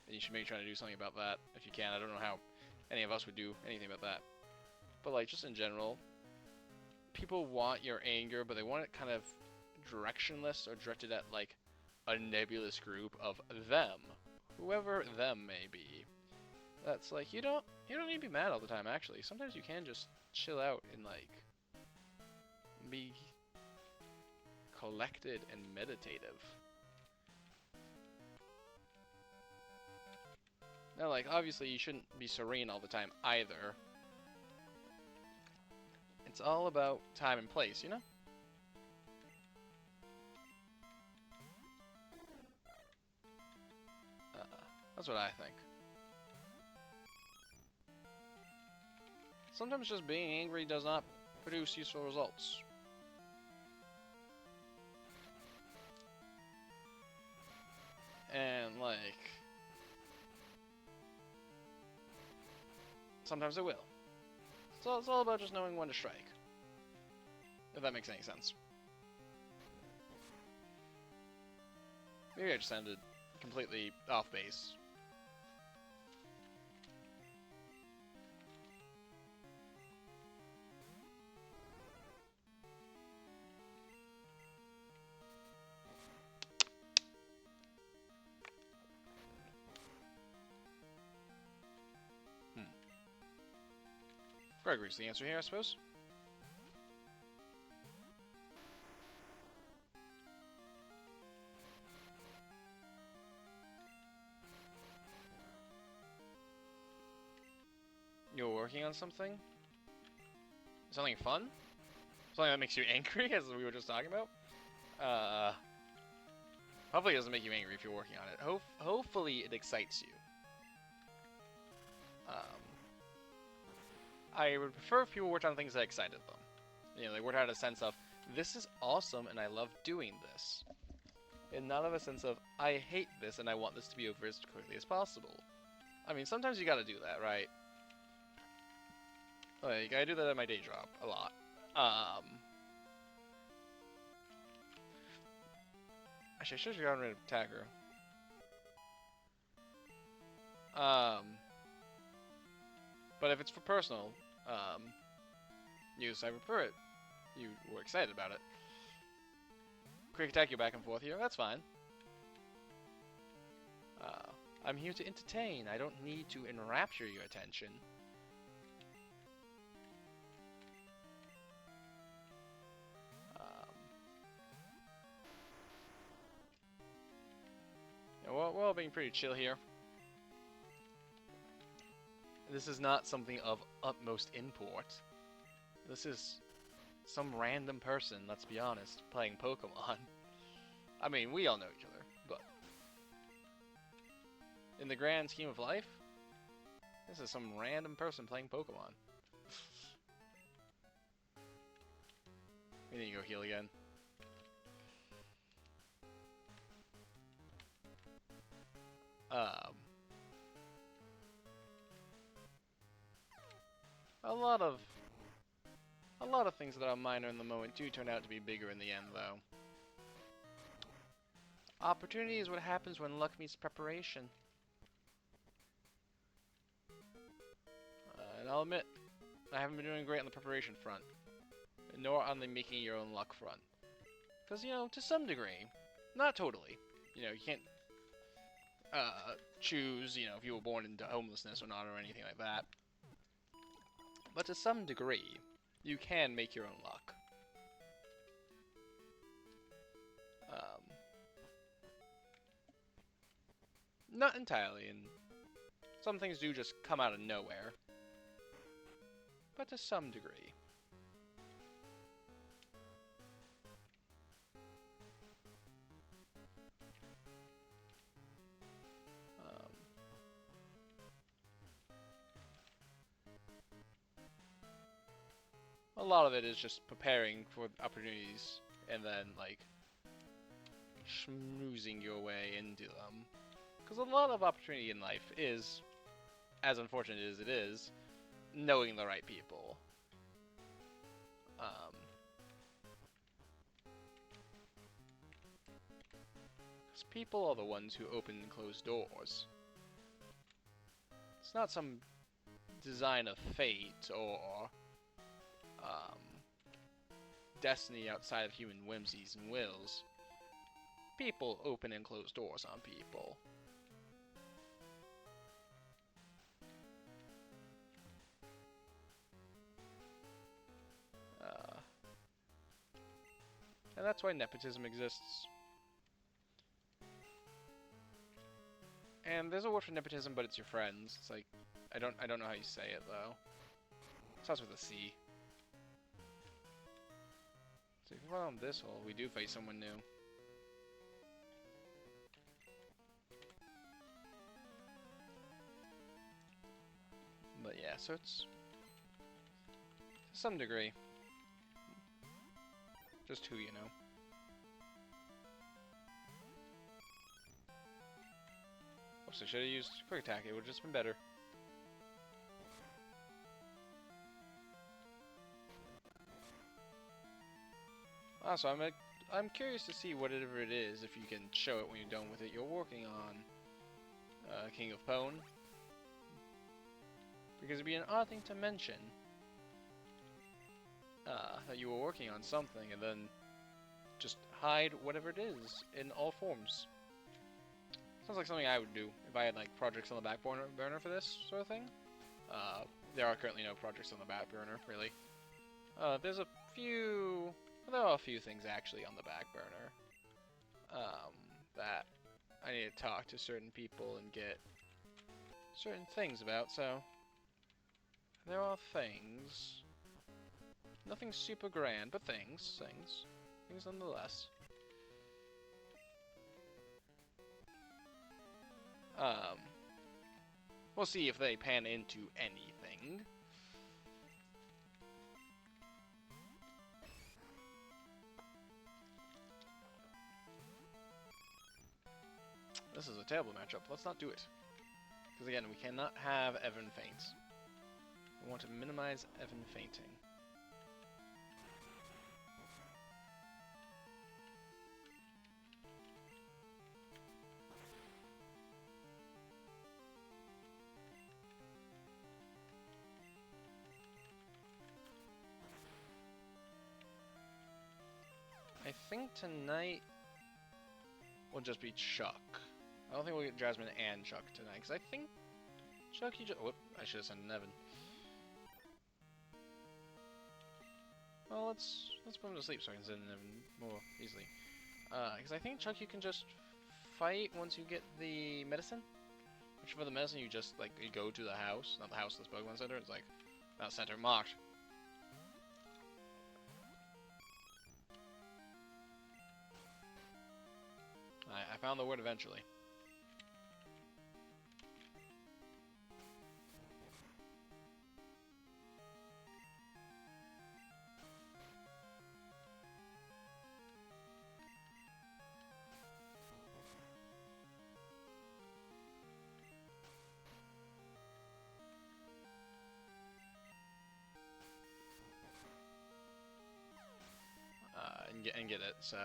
and you should maybe try to do something about that if you can. I don't know how any of us would do anything about that, but like just in general, people want your anger, but they want it kind of directionless or directed at like a nebulous group of them, whoever them may be. That's like you don't need to be mad all the time. Actually, sometimes you can just chill out and like be collected and meditative. Now, like obviously, you shouldn't be serene all the time either. It's all about time and place, you know? That's what I think. Sometimes just being angry does not produce useful results. And like, sometimes it will. So it's all about just knowing when to strike. If that makes any sense. Maybe I just sounded completely off base. Gregory's the answer here, I suppose. You're working on something? Something fun? Something that makes you angry, as we were just talking about? Hopefully it doesn't make you angry if you're working on it. Hopefully it excites you. I would prefer if people worked on things that excited them. You know, they worked out a sense of, this is awesome and I love doing this. And not of a sense of, I hate this and I want this to be over as quickly as possible. I mean, sometimes you gotta do that, right? Like, I do that at my day job a lot. Actually, I should have gotten rid of Tagger. But if it's for personal use, I prefer it. You were excited about it. Quick attack you back and forth here, that's fine. I'm here to entertain. I don't need to enrapture your attention. Yeah, we're all being pretty chill here. This is not something of utmost import. This is some random person, let's be honest, playing Pokemon. I mean, we all know each other, but in the grand scheme of life, this is some random person playing Pokemon. We need to go heal again. A lot of things that are minor in the moment do turn out to be bigger in the end, though. Opportunity is what happens when luck meets preparation. And I'll admit, I haven't been doing great on the preparation front, nor on the making your own luck front. Because, you know, to some degree, not totally. You know, you can't choose, you know, if you were born into homelessness or not or anything like that. But to some degree, you can make your own luck. Not entirely, and some things do just come out of nowhere. But to some degree. A lot of it is just preparing for opportunities and then, like, schmoozing your way into them. Because a lot of opportunity in life is, as unfortunate as it is, knowing the right people. Because people are the ones who open and close doors. It's not some design of fate or destiny outside of human whimsies and wills. People open and close doors on people. And that's why nepotism exists. And there's a word for nepotism, but it's your friends. It's like, I don't know how you say it though. It starts with a C. So if we go down this hole, we do face someone new. But yeah, so it's to some degree just who you know. Oops, I should have used quick attack. It would have just been better. Also, I'm curious to see whatever it is, if you can show it when you're done with it. You're working on King of Pwn. Because it'd be an odd thing to mention that you were working on something and then just hide whatever it is in all forms. Sounds like something I would do if I had like projects on the back burner for this sort of thing. There are currently no projects on the back burner, really. There are a few things actually on the back burner that I need to talk to certain people and get certain things about, so there are things. Nothing super grand, but things nonetheless. We'll see if they pan into anything. This is a terrible matchup. Let's not do it. Because again, we cannot have Evan faint. We want to minimize Evan fainting. I think tonight will just be Chuck. I don't think we'll get Jasmine and Chuck tonight, because I think Chuck, you just... Whoop, I should have sent an Evan. Well, let's put him to sleep so I can send an Evan more easily. Because I think Chuck, you can just fight once you get the medicine. Which for the medicine, you just, like, you go to the house. Not the house, this Pokemon Center. It's like, that center marked. I found the word eventually. and get it. So.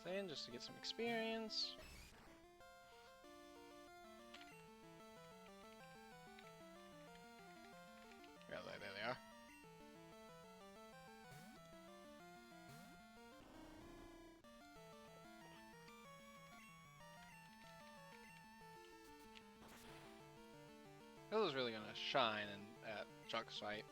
Saying just to get some experience. Yeah, there they are. This is really gonna shine at Chuck's fight.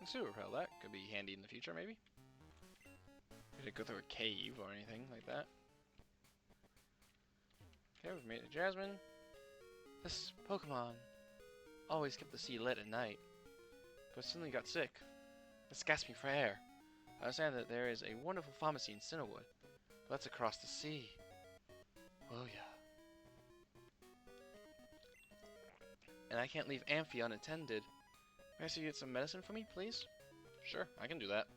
Super repel, that could be handy in the future, maybe. Could go through a cave or anything like that. Okay, we've made it Jasmine. This Pokemon always kept the sea lit at night, but suddenly got sick. It's gasping for air. I understand that there is a wonderful pharmacy in Cinderwood, but that's across the sea. Oh yeah. And I can't leave Amphi unattended. May I see you get some medicine for me, please? Sure, I can do that.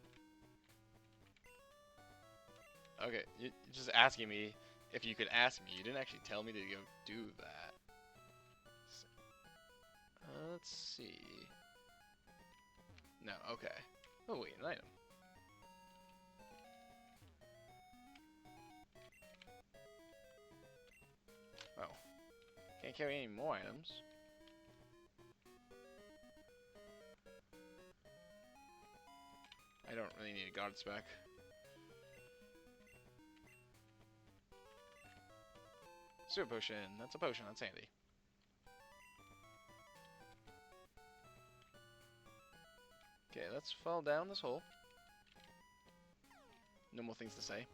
Okay, you're just asking me if you could ask me. You didn't actually tell me to go do that. Let's see. No, okay. Oh wait, an item. Oh. Can't carry any more items. I don't really need a guard spec. Super potion. That's a potion. That's handy. Okay, let's fall down this hole. No more things to say.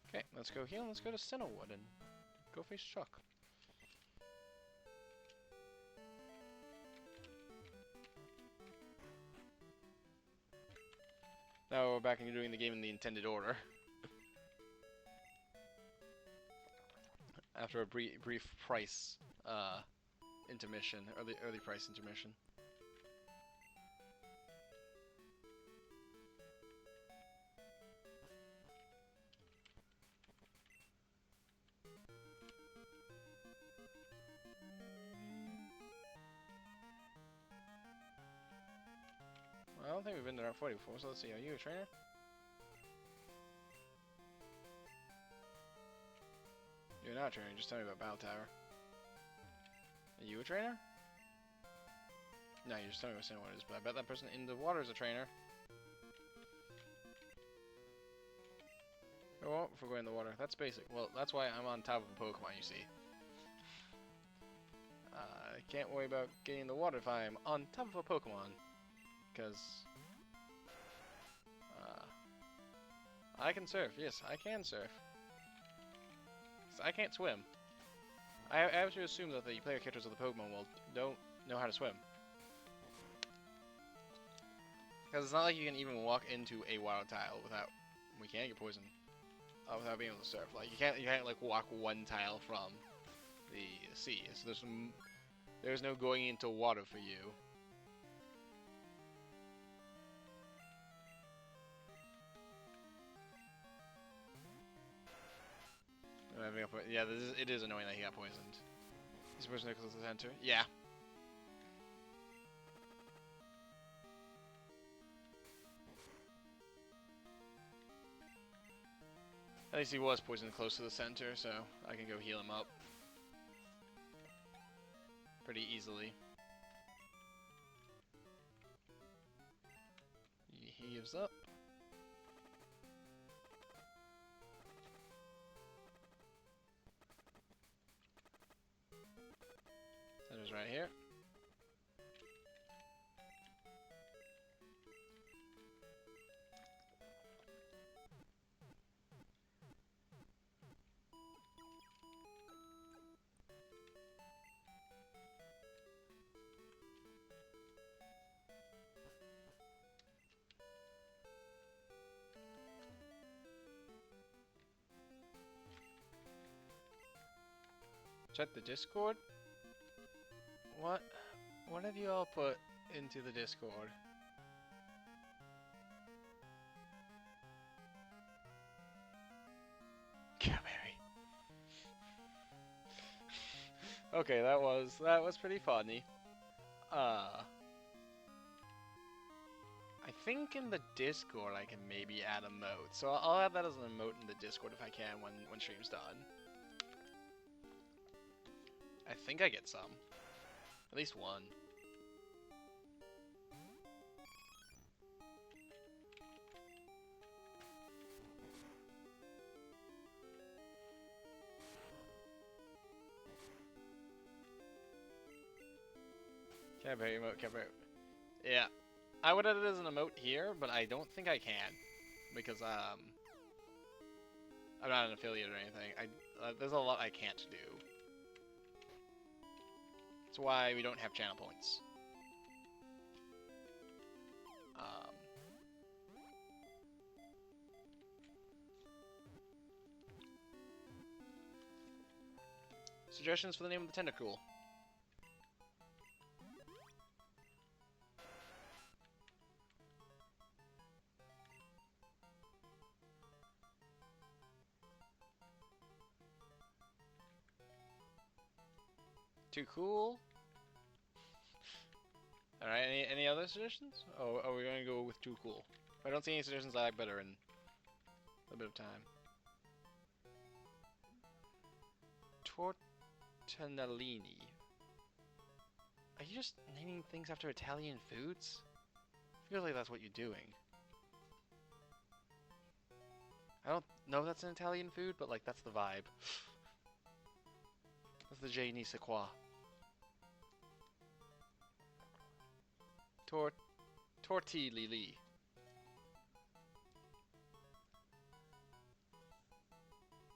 Okay, let's go heal. Let's go to Cinderwood and go face Chuck. Now we're back into doing the game in the intended order. After a brief Pryce intermission, early Pryce intermission. Well, I don't think we've been to Route 40 before, so let's see. Are you a trainer? You're not a trainer, just tell me about Battle Tower. Are you a trainer? No, you're just telling me what Cinderwood is, but I bet that person in the water is a trainer. Oh, well, if we're going in the water, that's basic. Well, that's why I'm on top of a Pokemon, you see. I can't worry about getting in the water if I'm on top of a Pokemon. Because I can surf. Yes, I can surf. I can't swim. I have to assume that the player characters of the Pokemon world don't know how to swim. Because it's not like you can even walk into a water tile without... We can't get poisoned. Without being able to surf. Like, you can't like walk one tile from the sea. So there's no going into water for you. Yeah, it is annoying that he got poisoned. He's person close to the center. Yeah. At least he was poisoned close to the center, so I can go heal him up pretty easily. He gives up. Center's right here. Check the Discord? What have you all put into the Discord? Cowberry. Okay, that was pretty funny. I think in the Discord I can maybe add a emote. So I'll have that as an emote in the Discord if I can when stream's done. I think I get some. At least one. Cowberry emote, Cowberry. Yeah. I would add it as an emote here, but I don't think I can. Because, I'm not an affiliate or anything. There's a lot I can't do. That's why we don't have channel points. Suggestions for the name of the Tentacool? Too cool? Alright, any other suggestions? Oh, are we gonna go with too cool? If I don't see any suggestions, I like better in a bit of time. Tortellini. Are you just naming things after Italian foods? I feel like that's what you're doing. I don't know if that's an Italian food, but like that's the vibe. That's the je ne sais quoi. Tortellini.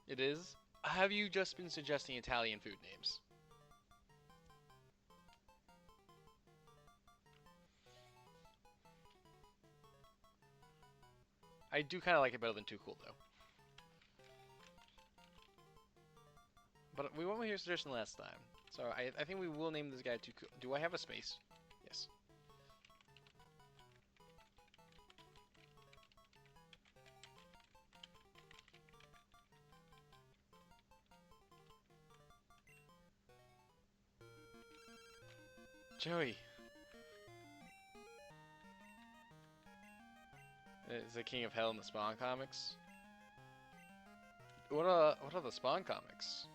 It is? Have you just been suggesting Italian food names? I do kind of like it better than too cool, though. But we went with your suggestion last time. So I think we will name this guy too cool. Do I have a space? Yes. Joey. Is the King of Hell in the Spawn comics? What are the Spawn comics?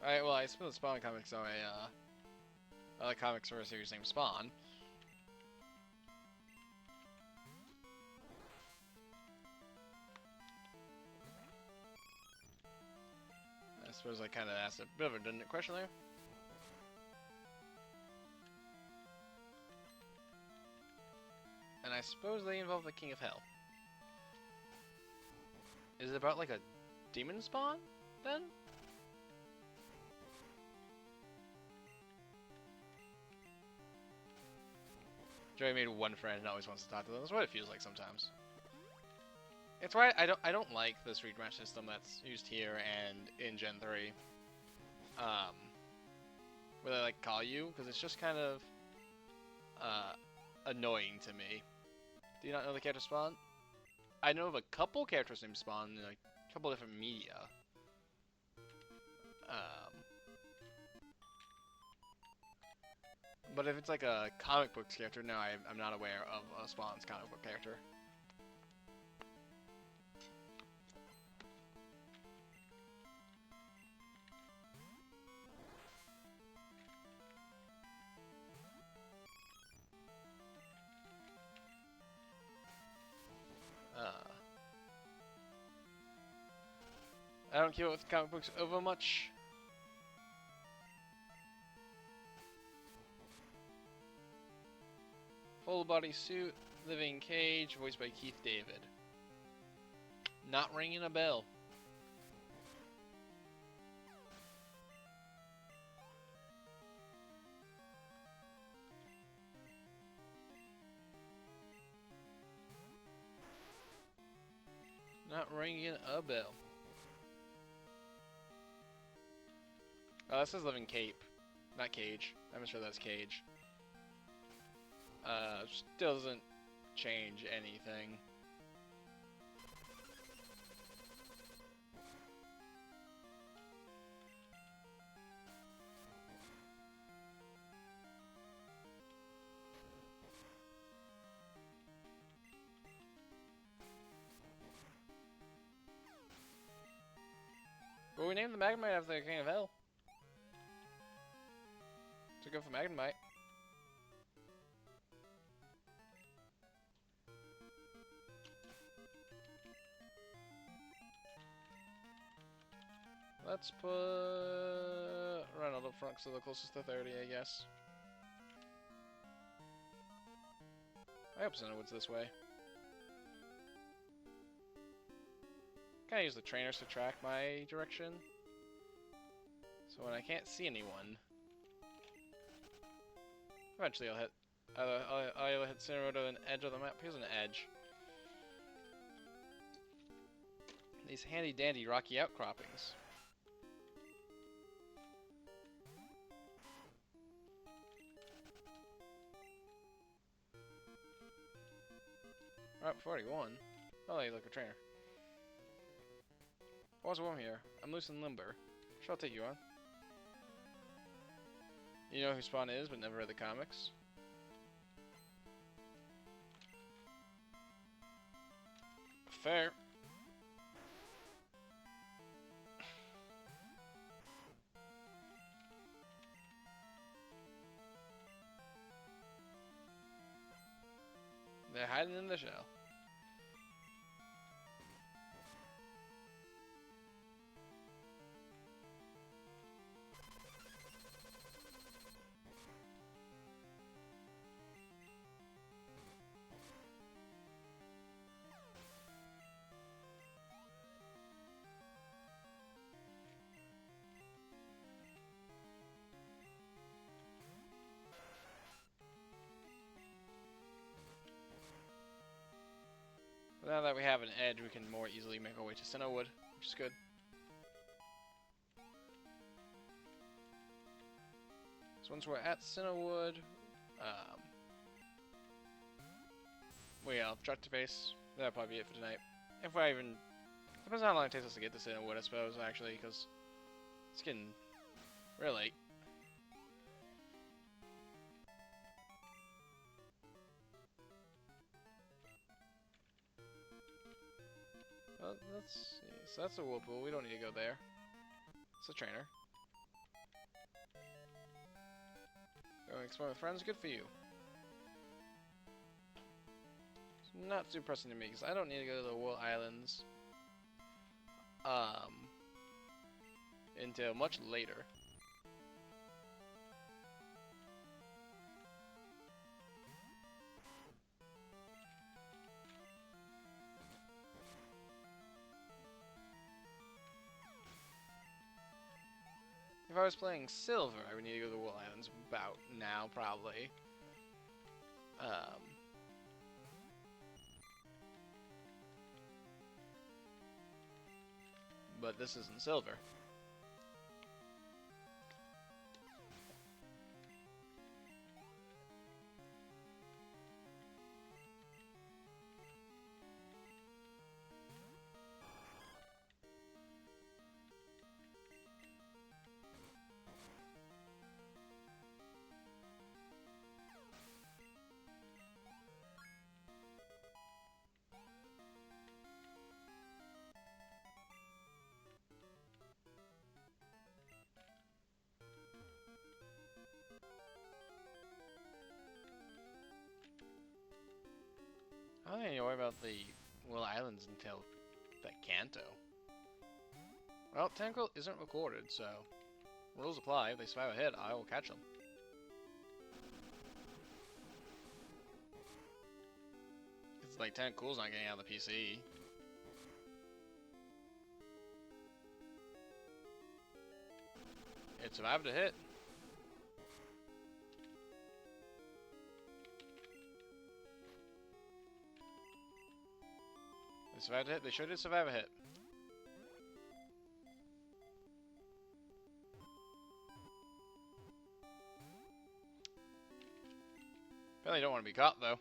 Alright, well I suppose Spawn comics are a comics for a series named Spawn. I suppose I kind of asked a bit of a redundant question there. And I suppose they involve the King of Hell. Is it about like a demon spawn, then? Joey made one friend and always wants to talk to them. That's what it feels like sometimes. It's why I don't like the street match system that's used here and in Gen 3. Where they like call you, because it's just kind of annoying to me. Do you not know the character Spawn? I know of a couple characters named Spawn in a couple different media. But if it's like a comic book character, no, I'm not aware of a Spawn's comic book character. I don't keep up with comic books over much. Full body suit, living cage, voiced by Keith David. Not ringing a bell. Not ringing a bell. Oh, this is Living Cape, not Cage. I'm sure that's Cage. Still doesn't change anything. Well, we named the Magnemite after the King of Hell. To go for Magnemite. Let's put Ronald up front, so the closest to 30, I guess. I hope Cinewood's this way. Kinda use the trainers to track my direction. So when I can't see anyone, eventually I'll hit I'll hit Cinewood on an edge of the map. Here's an edge. These handy dandy rocky outcroppings. Alright, 41. Oh, you look a trainer. What's warm here? I'm loose in limber. Sure, I'll take you on. You know who Spawn is, but never read the comics. Fair. They're hiding in the shell. Now that we have an edge, we can more easily make our way to Cinewood, which is good. So once we're at Cinewood, we objective base. That'll probably be it for tonight. If I even... Depends on how long it takes us to get to Cinewood, I suppose, actually, because it's getting real late. Well, let's see. So that's a whirlpool. We don't need to go there. It's a trainer. Going explore with friends, good for you. It's not too pressing to me, because I don't need to go to the Wool Islands until much later. If I was playing Silver, I would need to go to the Wool Islands about now, probably. But this isn't Silver. I don't need to worry about the Will Islands until that Kanto. Well, Tentacle isn't recorded, so rules apply. If they survive ahead, I will catch them. It's like Tentacle's not getting out of the PC. It survived a hit. They survived a hit. They sure did survive a hit. Apparently don't want to be caught, though.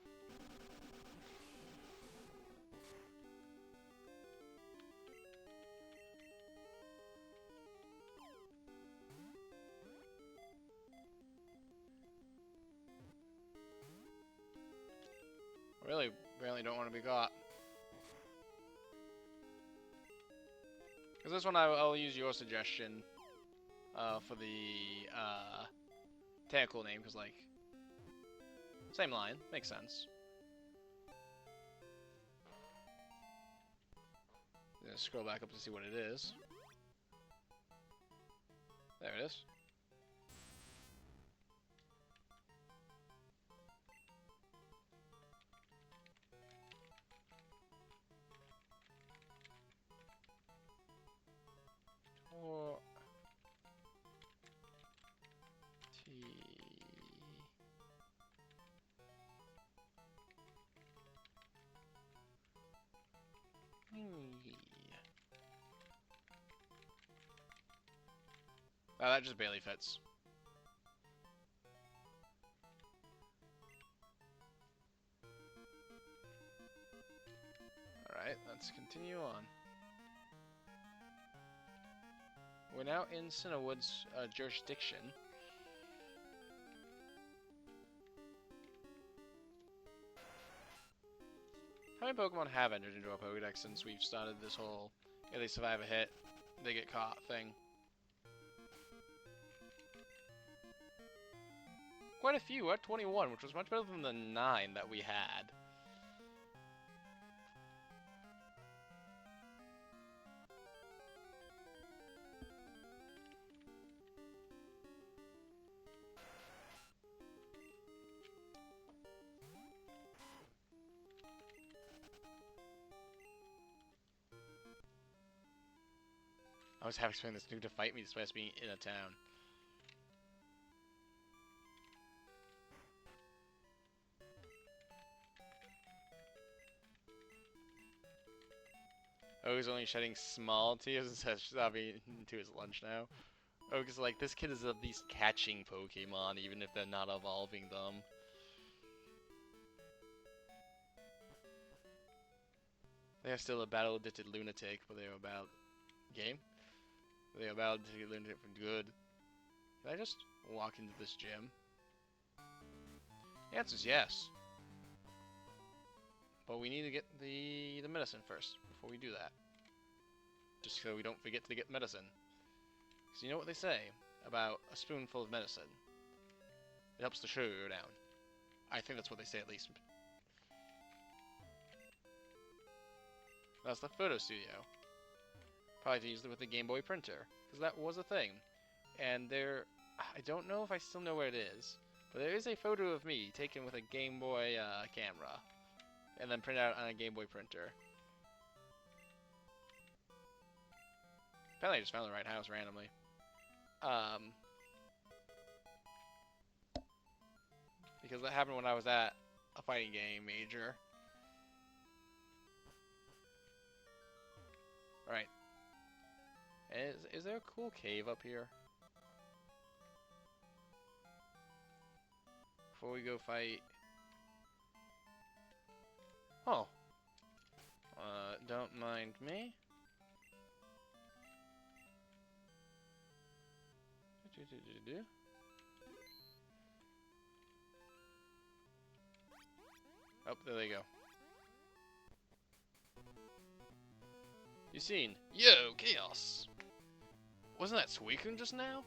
Really, apparently don't want to be caught. Because this one I'll use your suggestion for the technical name, because, like, same line. Makes sense. I'm gonna scroll back up to see what it is. There it is. Oh, that just barely fits. Alright, let's continue on. We're now in Cinnawood's jurisdiction. How many Pokemon have entered into our Pokedex since we've started this whole if they survive a hit, they get caught thing? Quite a few, at 21, which was much better than the 9 that we had. I was happy to find this dude to fight me despite us being in a town. Oh, he's only shedding small tears instead of stopping into his lunch now. Oh, because like this kid is at least catching Pokemon even if they're not evolving them. They are still a battle-addicted lunatic, but they are about game. They are battle-addicted lunatic for good. Can I just walk into this gym? The answer is yes. But we need to get the medicine first before we do that. Just so we don't forget to get medicine. Because you know what they say about a spoonful of medicine? It helps the sugar go down. I think that's what they say at least. That's the photo studio. Probably to use it with the Game Boy printer. Because that was a thing. And there... I don't know if I still know where it is. But there is a photo of me taken with a Game Boy camera. And then printed out on a Game Boy printer. Apparently I just found the right house randomly. Because that happened when I was at a fighting game major. Alright. Is there a cool cave up here? Before we go fight... Oh. Don't mind me. Oh, there they go. You seen? Yo, Chaos! Wasn't that Suiika just now?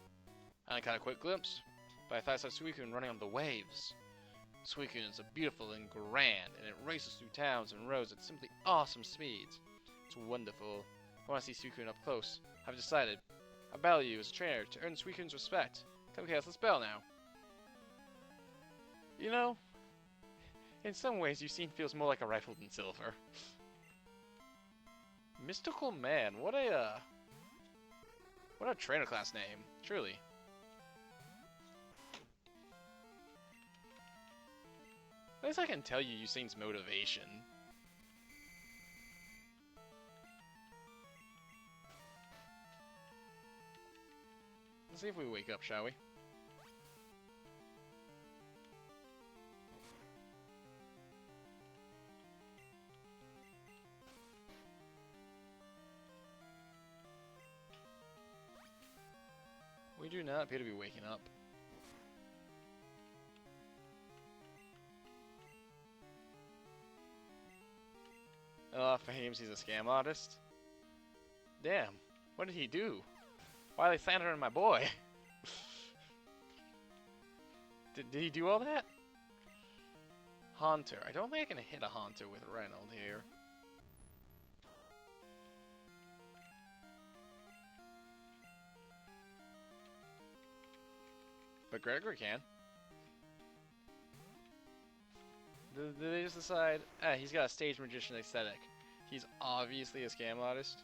I kind of quick glimpse, but I thought I saw Suiika running on the waves. Suiika is beautiful and grand, and it races through towns and roads at simply awesome speeds. It's wonderful. I want to see Suiika up close. I've decided. I battle you as a trainer to earn Suiika's respect. Come, Chaos, let's battle now. You know, in some ways, Usain feels more like a rifle than silver. Mystical Man, what a trainer class name, truly. At least I can tell you Usain's motivation. Let's see if we wake up, shall we? We do not appear to be waking up. Fahims, he's a scam artist. Damn, what did he do? Why are they slandering my boy? did he do all that? Haunter. I don't think I can hit a Haunter with Reynold here. But Gregory can. Did they just decide, he's got a stage magician aesthetic. He's obviously a scam artist.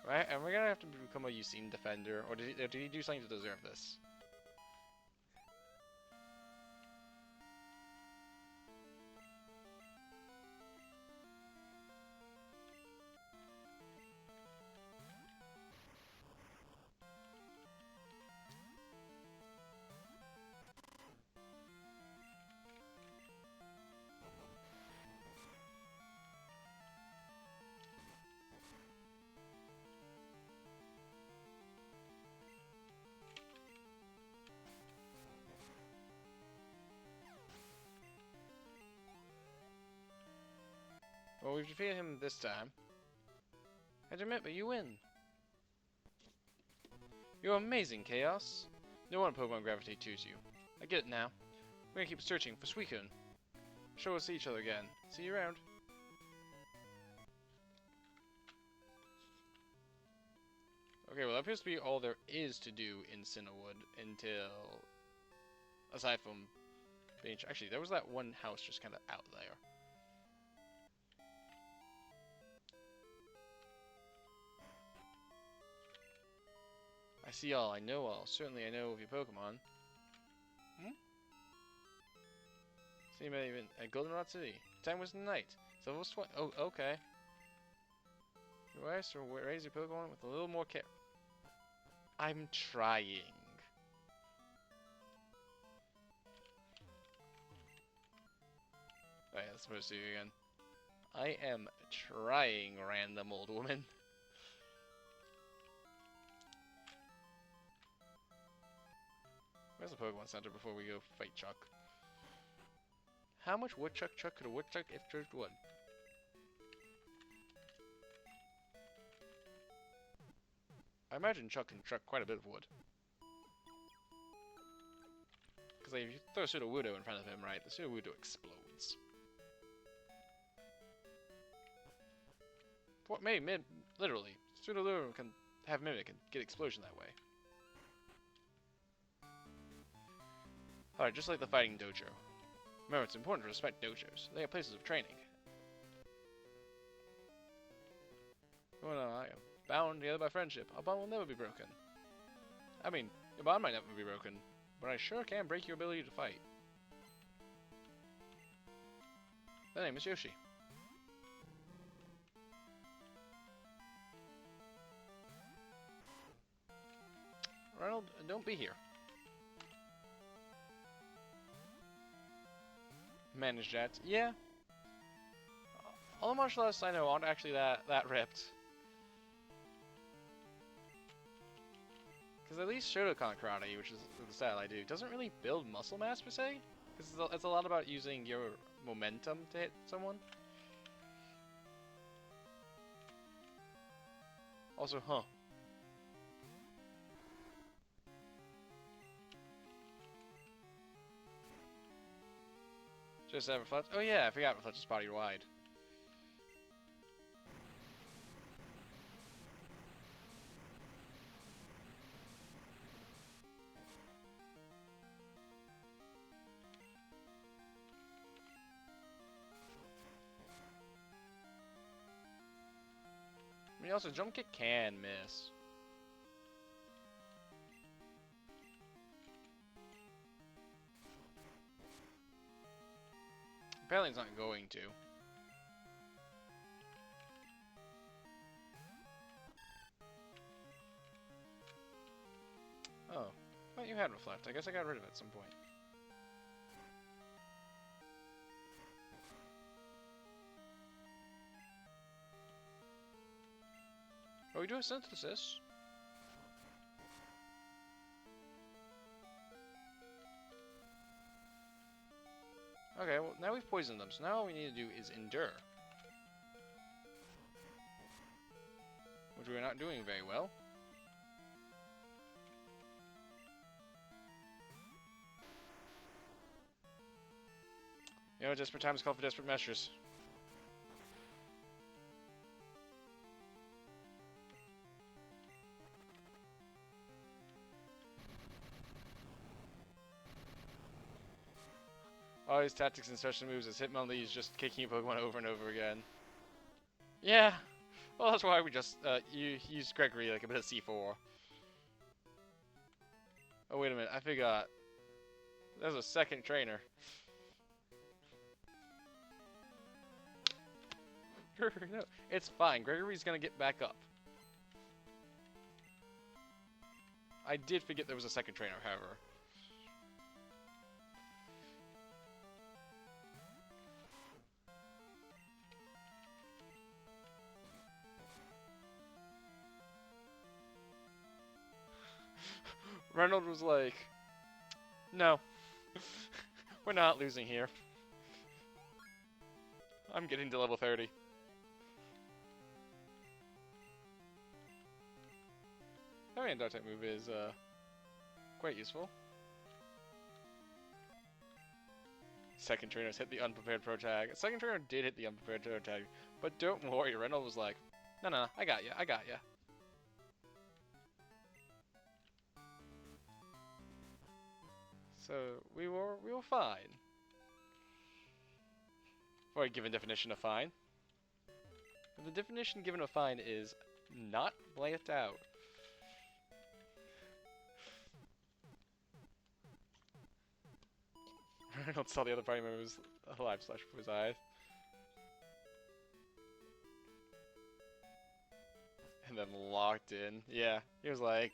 Right, and we're gonna have to become a Usain defender, or did he do something to deserve this? Well, we've defeated him this time. I admit, but you win. You're amazing, Chaos. No one Pokemon gravitate to you. I get it now. We're gonna keep searching for Suiika. Sure, we'll see each other again. See you around. Okay, well that appears to be all there is to do in Cinnawood until... Aside from being... Actually, there was that one house just kind of out there. I see all, I know all. Certainly I know of your Pokemon. See me even at Goldenrod City. Time was night. So it was 20. Oh, okay. Your wife to raise your Pokemon with a little more care. I'm trying. Oh yeah, that's supposed to do again. I am trying, random old woman. Where's the Pokemon Center before we go fight Chuck? How much woodchuck could a woodchuck if charged wood? I imagine Chuck can chuck quite a bit of wood. Because like, if you throw a Sudowoodo in front of him, right, the Sudowoodo explodes. What? Maybe, literally. Sudowoodo can have Mimic and get explosion that way. Alright, just like the fighting dojo. Remember, it's important to respect dojos. They are places of training. Oh no, I am bound together by friendship. Our bond will never be broken. I mean, your bond might never be broken, but I sure can break your ability to fight. The name is Yoshi. Ronald, don't be here. Managed that. Yeah. All the martial artists I know aren't actually that ripped. Because at least Shotokan Karate, which is the style I do, doesn't really build muscle mass per se. Because it's a lot about using your momentum to hit someone. Also, Just have Reflect. Oh yeah, I forgot Reflect is body wide. I mean, also, Jump Kick can miss. Apparently it's not going to. Oh. Well, you had Reflect. I guess I got rid of it at some point. Oh, we do a synthesis. Okay, well, now we've poisoned them, so now all we need to do is endure. Which we're not doing very well. You know, desperate times call for desperate measures. All these tactics and special moves as Hitmonlee is just kicking a Pokemon over and over again. Yeah. Well, that's why we just use Gregory like a bit of C4. Oh, wait a minute. I forgot. There's a second trainer. No, it's fine. Gregory's gonna get back up. I did forget there was a second trainer, however. Reynolds was like, no. We're not losing here. I'm getting to level 30. Having a Dark-type move is quite useful. Second trainers hit the unprepared pro tag. Second trainer did hit the unprepared pro tag, but don't worry, Reynolds was like, no, I got ya. So we were fine. Or a given definition of fine. The definition given of fine is not blanked out. Reynolds saw the other party members alive slash before his eyes. And then locked in. Yeah, he was like,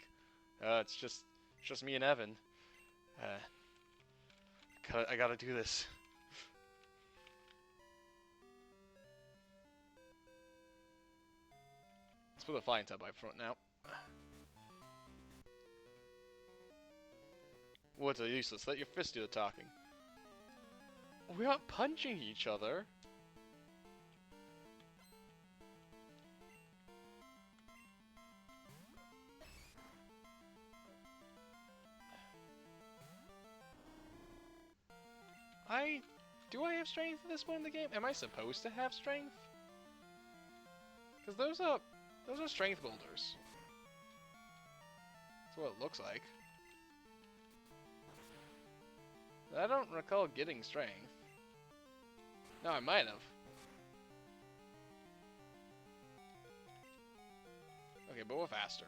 it's just me and Evan. I gotta do this. Let's put the flying type up front now. What's useless? Let your fist do the talking. We're not punching each other. Do I have strength at this point in the game? Am I supposed to have strength? Because those are strength boulders. That's what it looks like. I don't recall getting strength. No, I might have. Okay, but we're faster.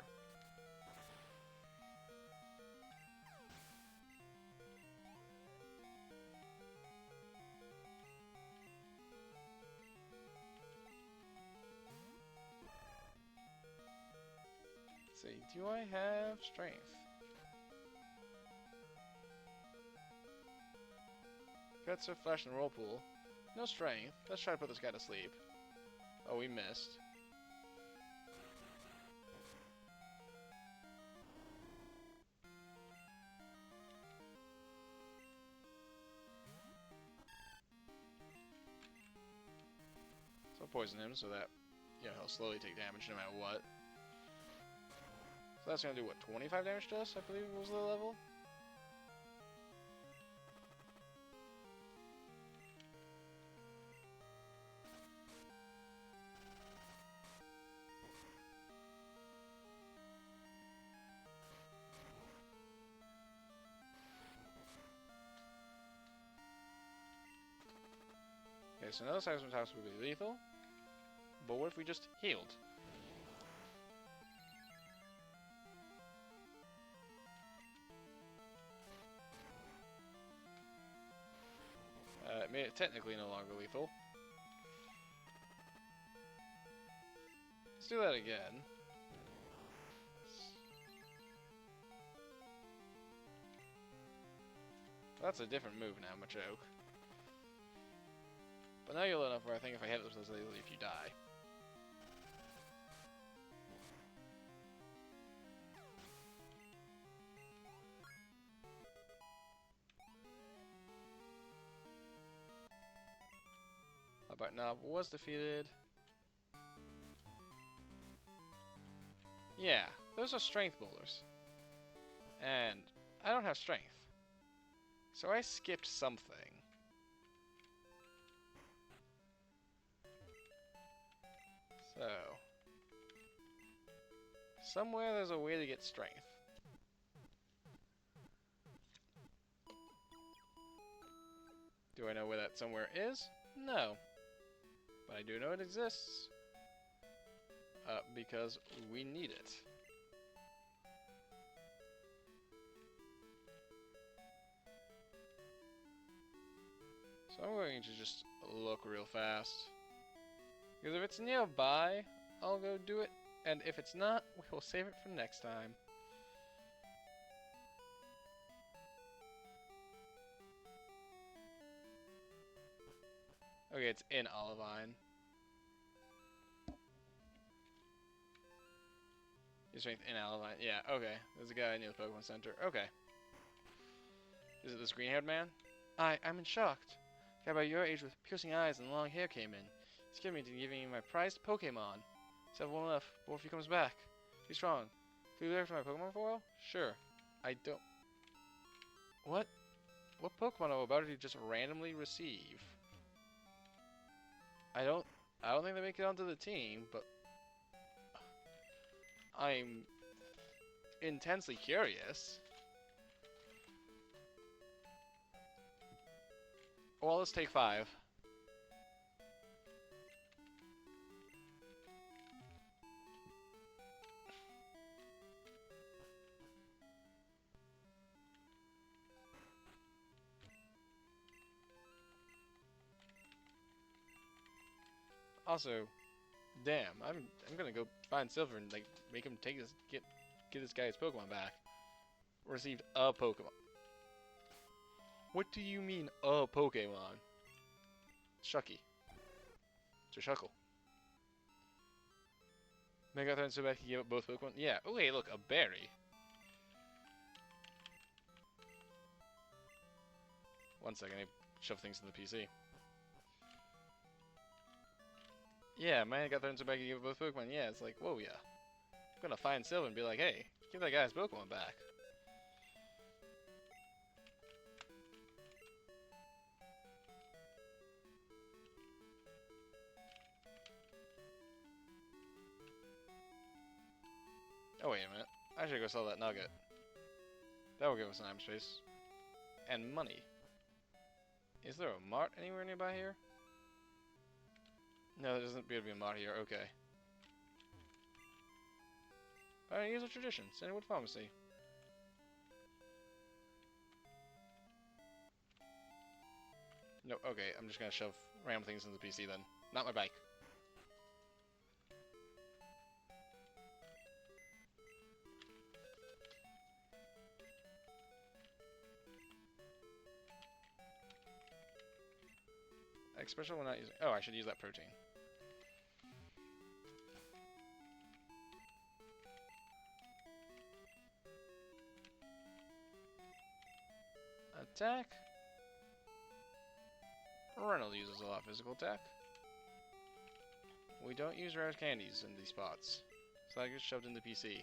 Let's see, do I have strength? Cut Surf Flash and Whirlpool. No strength. Let's try to put this guy to sleep. Oh, we missed. So poison him so that, you know, he'll slowly take damage no matter what. So that's gonna do what, 25 damage to us, I believe was the level? Okay, so another seismic toss would be lethal. But what if we just healed? made it technically no longer lethal. Let's do that again. That's a different move now, Machoke. But now you're low enough where I think if I hit this as easily if you die. About Knob was defeated. Yeah, those are strength boulders. And I don't have strength. So I skipped something. So, somewhere there's a way to get strength. Do I know where that somewhere is? No. But I do know it exists. Because we need it. So I'm going to just look real fast. Because if it's nearby, I'll go do it. And if it's not, we'll save it for next time. Okay, it's in Olivine. Your strength in Olivine. Yeah, okay. There's a guy near the Pokemon Center. Okay. Is it this green-haired man? I'm in shock. A guy about your age with piercing eyes and long hair came in. He scared me into giving me my prized Pokemon. Still have one left, but if he comes back, be strong. Can you look after my Pokemon for a while? Sure. I don't... What? What Pokemon are about to just randomly receive? I don't think they make it onto the team, but I'm intensely curious. Well, let's take 5. Also, damn, I'm gonna go find Silver and like make him take this get this guy's Pokemon back. Received a Pokemon. What do you mean a Pokemon? Shucky. It's a Shuckle. Megathron so back he gave up both Pokemon? Yeah. Oh hey, look, a berry. One second, I shove things in the PC. Yeah, man got thrown so back he gave up both Pokemon. Yeah, it's like, whoa, yeah. I'm gonna find Sylvan and be like, hey, give that guy his Pokemon back. Oh, wait a minute. I should go sell that nugget. That will give us an item space. And money. Is there a mart anywhere nearby here? No, there doesn't appear to be a mart here. Okay. Alright, here's a tradition. Sandalwood Pharmacy. No, okay. I'm just gonna shove random things into the PC then. Not my bike. Special when not using. Oh, I should use that protein. Attack. Reynolds uses a lot of physical attack. We don't use rare candies in these spots, so that gets shoved in the PC.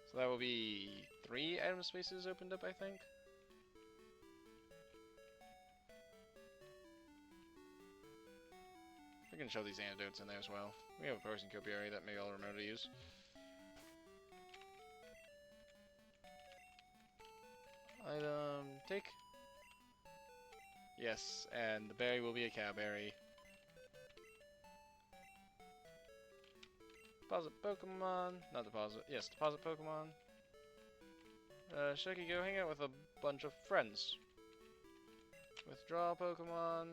So that will be 3 item spaces opened up, I think. We can shove these antidotes in there as well. We have a poison copiary that maybe I'll remember to use. Item, take. Yes, and the berry will be a cowberry. Deposit Pokemon. Not deposit. Yes, deposit Pokemon. Should I go hang out with a bunch of friends? Withdraw Pokemon.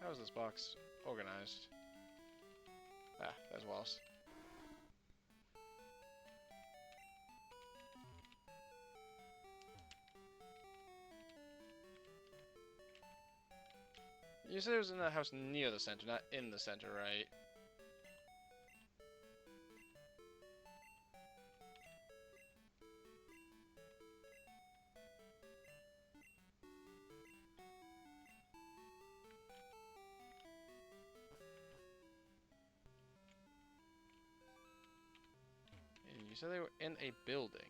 How is this box organized? Ah, there's Wallace. You said it was in a house near the center, not in the center, right? And you said they were in a building.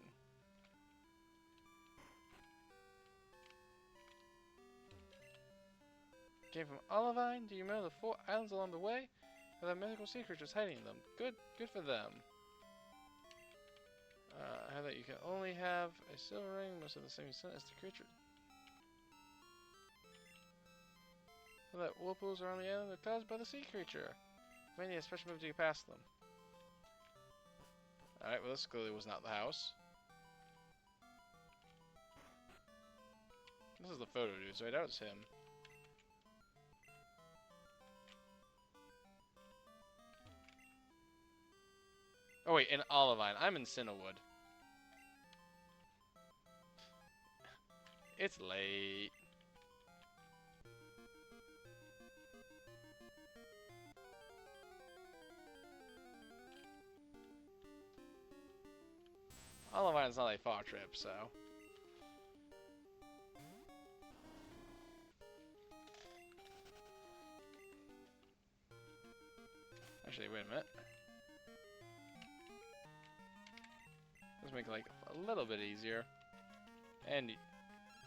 Came from Olivine? Do you remember the 4 islands along the way? Have that mythical sea creatures hiding in them. Good for them. How that you can only have a silver ring, most of the same scent as the creature. How that whirlpools around the island are caused by the sea creature. May need a special move to get past them. Alright, well this clearly was not the house. This is the photo dude, so I doubt it's him. Oh wait, in Olivine. I'm in Cinnawood. It's late. Olivine's not a far trip, so... Actually, wait a minute. Let's make it like a little bit easier. And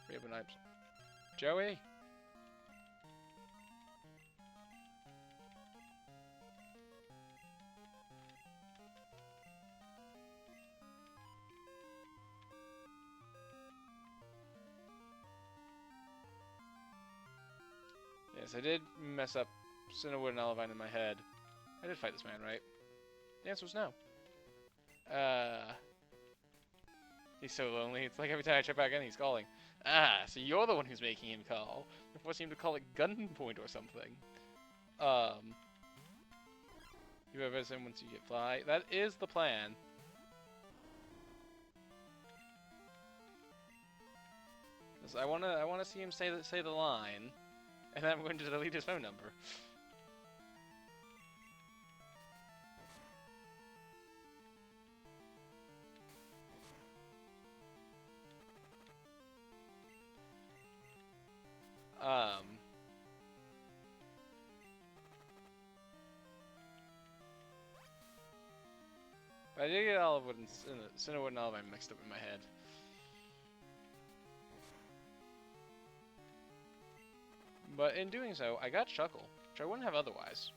reopen knives. Joey? Yes, I did mess up Cinnawood and Olivine in my head. I did fight this man, right? The answer was no. He's so lonely. It's like every time I check back in, he's calling. Ah, so you're the one who's making him call. You're forcing him to call it gunpoint or something. You ever visit him once you get fly? That is the plan. I wanna see him say the line, and then I'm going to delete his phone number. But I did get Olivewood and Cinnawood and Olivine mixed up in my head. But in doing so, I got Shuckle, which I wouldn't have otherwise.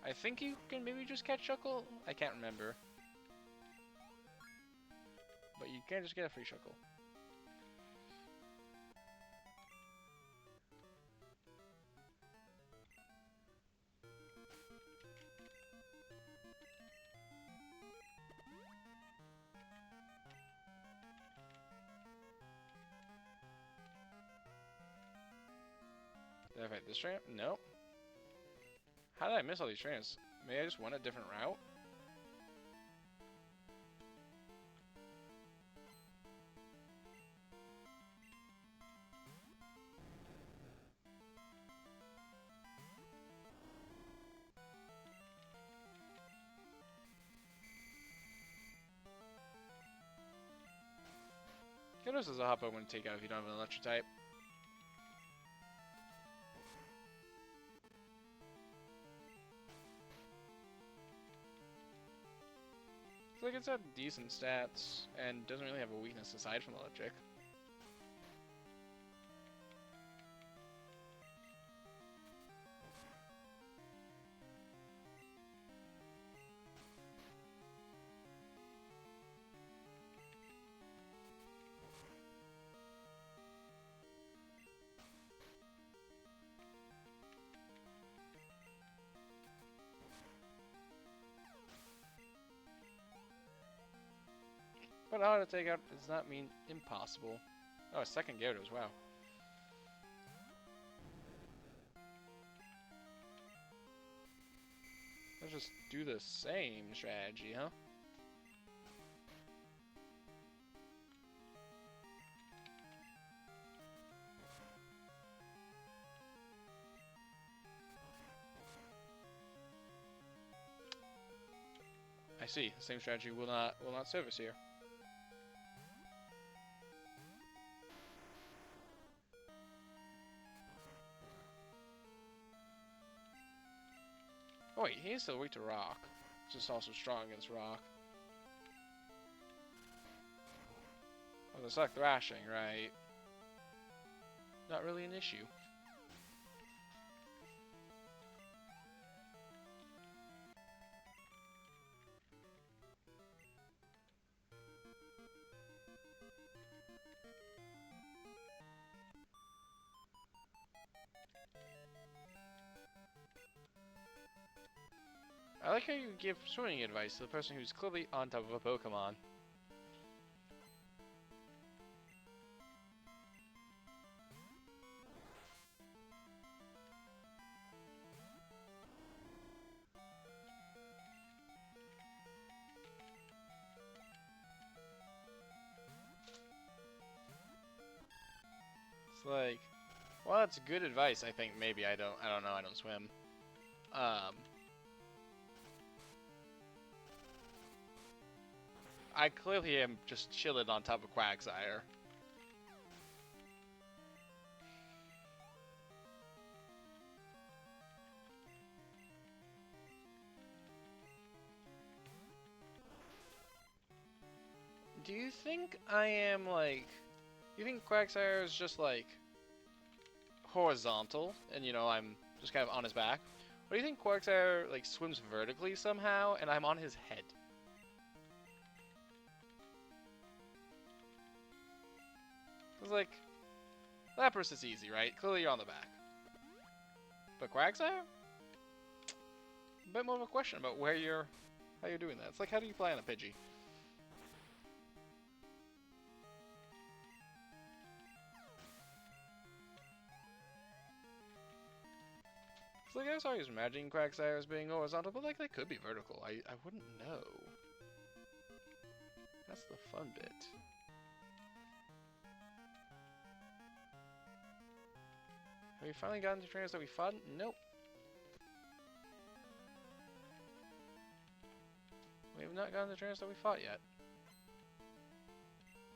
I think you can maybe just catch Shuckle? I can't remember. But you can't just get a free Shuckle. Did I fight this train? No. How did I miss all these trains? Maybe I just went a different route? Gyarados is a hot Pokemon to take out if you don't have an electric type. It's like it's got decent stats and doesn't really have a weakness aside from electric. But hard to take out does not mean impossible. Oh, second Gyarados, wow. Let's just do the same strategy, huh? I see. The same strategy will not serve us here. Oh wait, he is still weak to rock. Just also strong against rock. Oh, the suck thrashing, right? Not really an issue. I like how you give swimming advice to the person who's clearly on top of a Pokemon. It's like, well, that's good advice. I think maybe I don't know. I don't swim. I clearly am just chilling on top of Quagsire. Do you think I am like? Do you think Quagsire is just like horizontal, and you know I'm just kind of on his back? Or do you think Quagsire like swims vertically somehow, and I'm on his head? It's like Lapras is easy, right? Clearly you're on the back. But Quagsire? A bit more of a question about how you're doing that. It's like, how do you play on a Pidgey? It's like I was always imagining Quagsire as being horizontal, but like they could be vertical. I wouldn't know. That's the fun bit. Have we finally gotten to trainers that we fought? Nope. We have not gotten to trainers that we fought yet.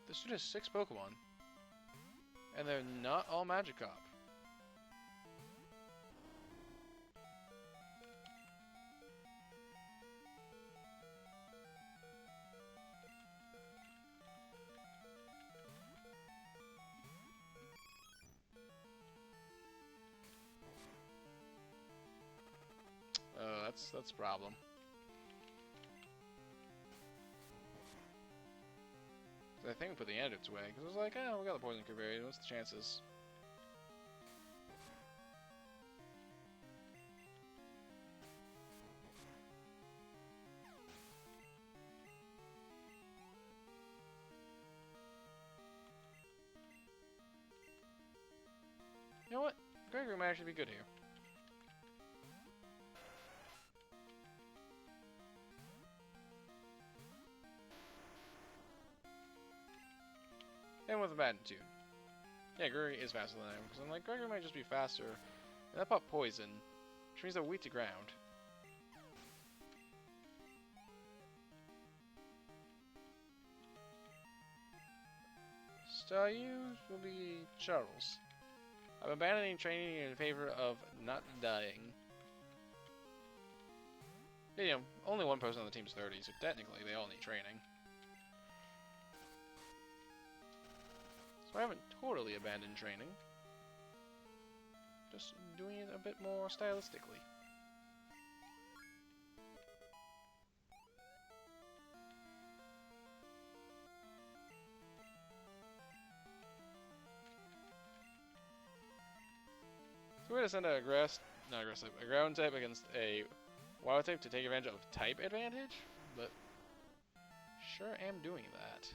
This dude has 6 Pokemon. And they're not all Magikarp. Oh, that's a problem. I think we put the antidotes away, because it was like, oh, we got the poison Cavarian, what's the chances? You know what? Gregory might actually be good here. And with a magnitude. Yeah, Gregory is faster than I am, because I'm like, Gregory might just be faster. And that popped poison, which means they're weak to ground. Staryu will be Charles. I'm abandoning training in favor of not dying. Yeah, you know, only one person on the team's 30, so technically they all need training. So I haven't totally abandoned training. Just doing it a bit more stylistically. So we're gonna send a a ground type against a water type to take advantage of type advantage, but sure am doing that.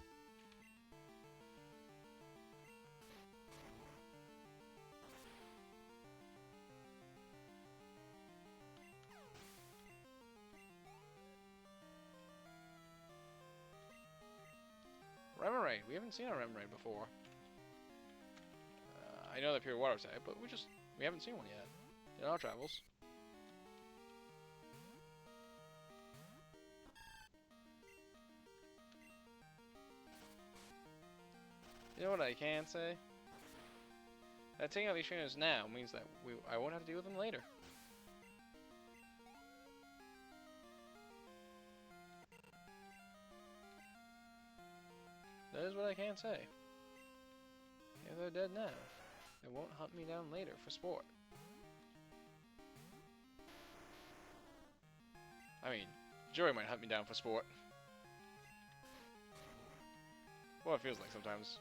Remoraid. We haven't seen a Remoraid before. I know they're pure water type, but we haven't seen one yet in our travels. You know what I can say? That taking out these trainers now means that I won't have to deal with them later. That is what I can say. If they're dead now, they won't hunt me down later for sport. I mean, Joey might hunt me down for sport. Well, it feels like sometimes.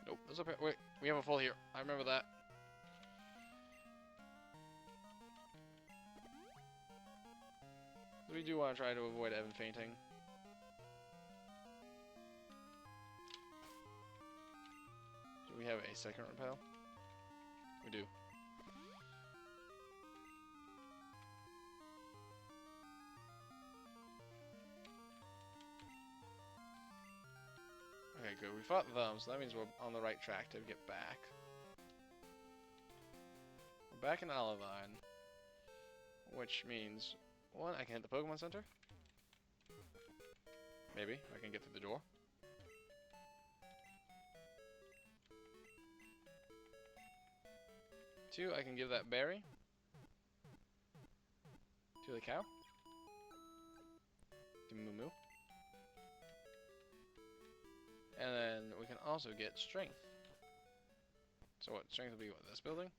Nope, that's okay. Wait, we have a full here. I remember that. We do want to try to avoid Evan fainting. Do we have a second repel? We do. Okay, good. We fought them, so that means we're on the right track to get back. We're back in Olivine, which means, one, I can hit the Pokemon Center. Maybe, I can get through the door. Two, I can give that berry to the cow. To Moo Moo. And then we can also get strength. So what, strength will be what, this building?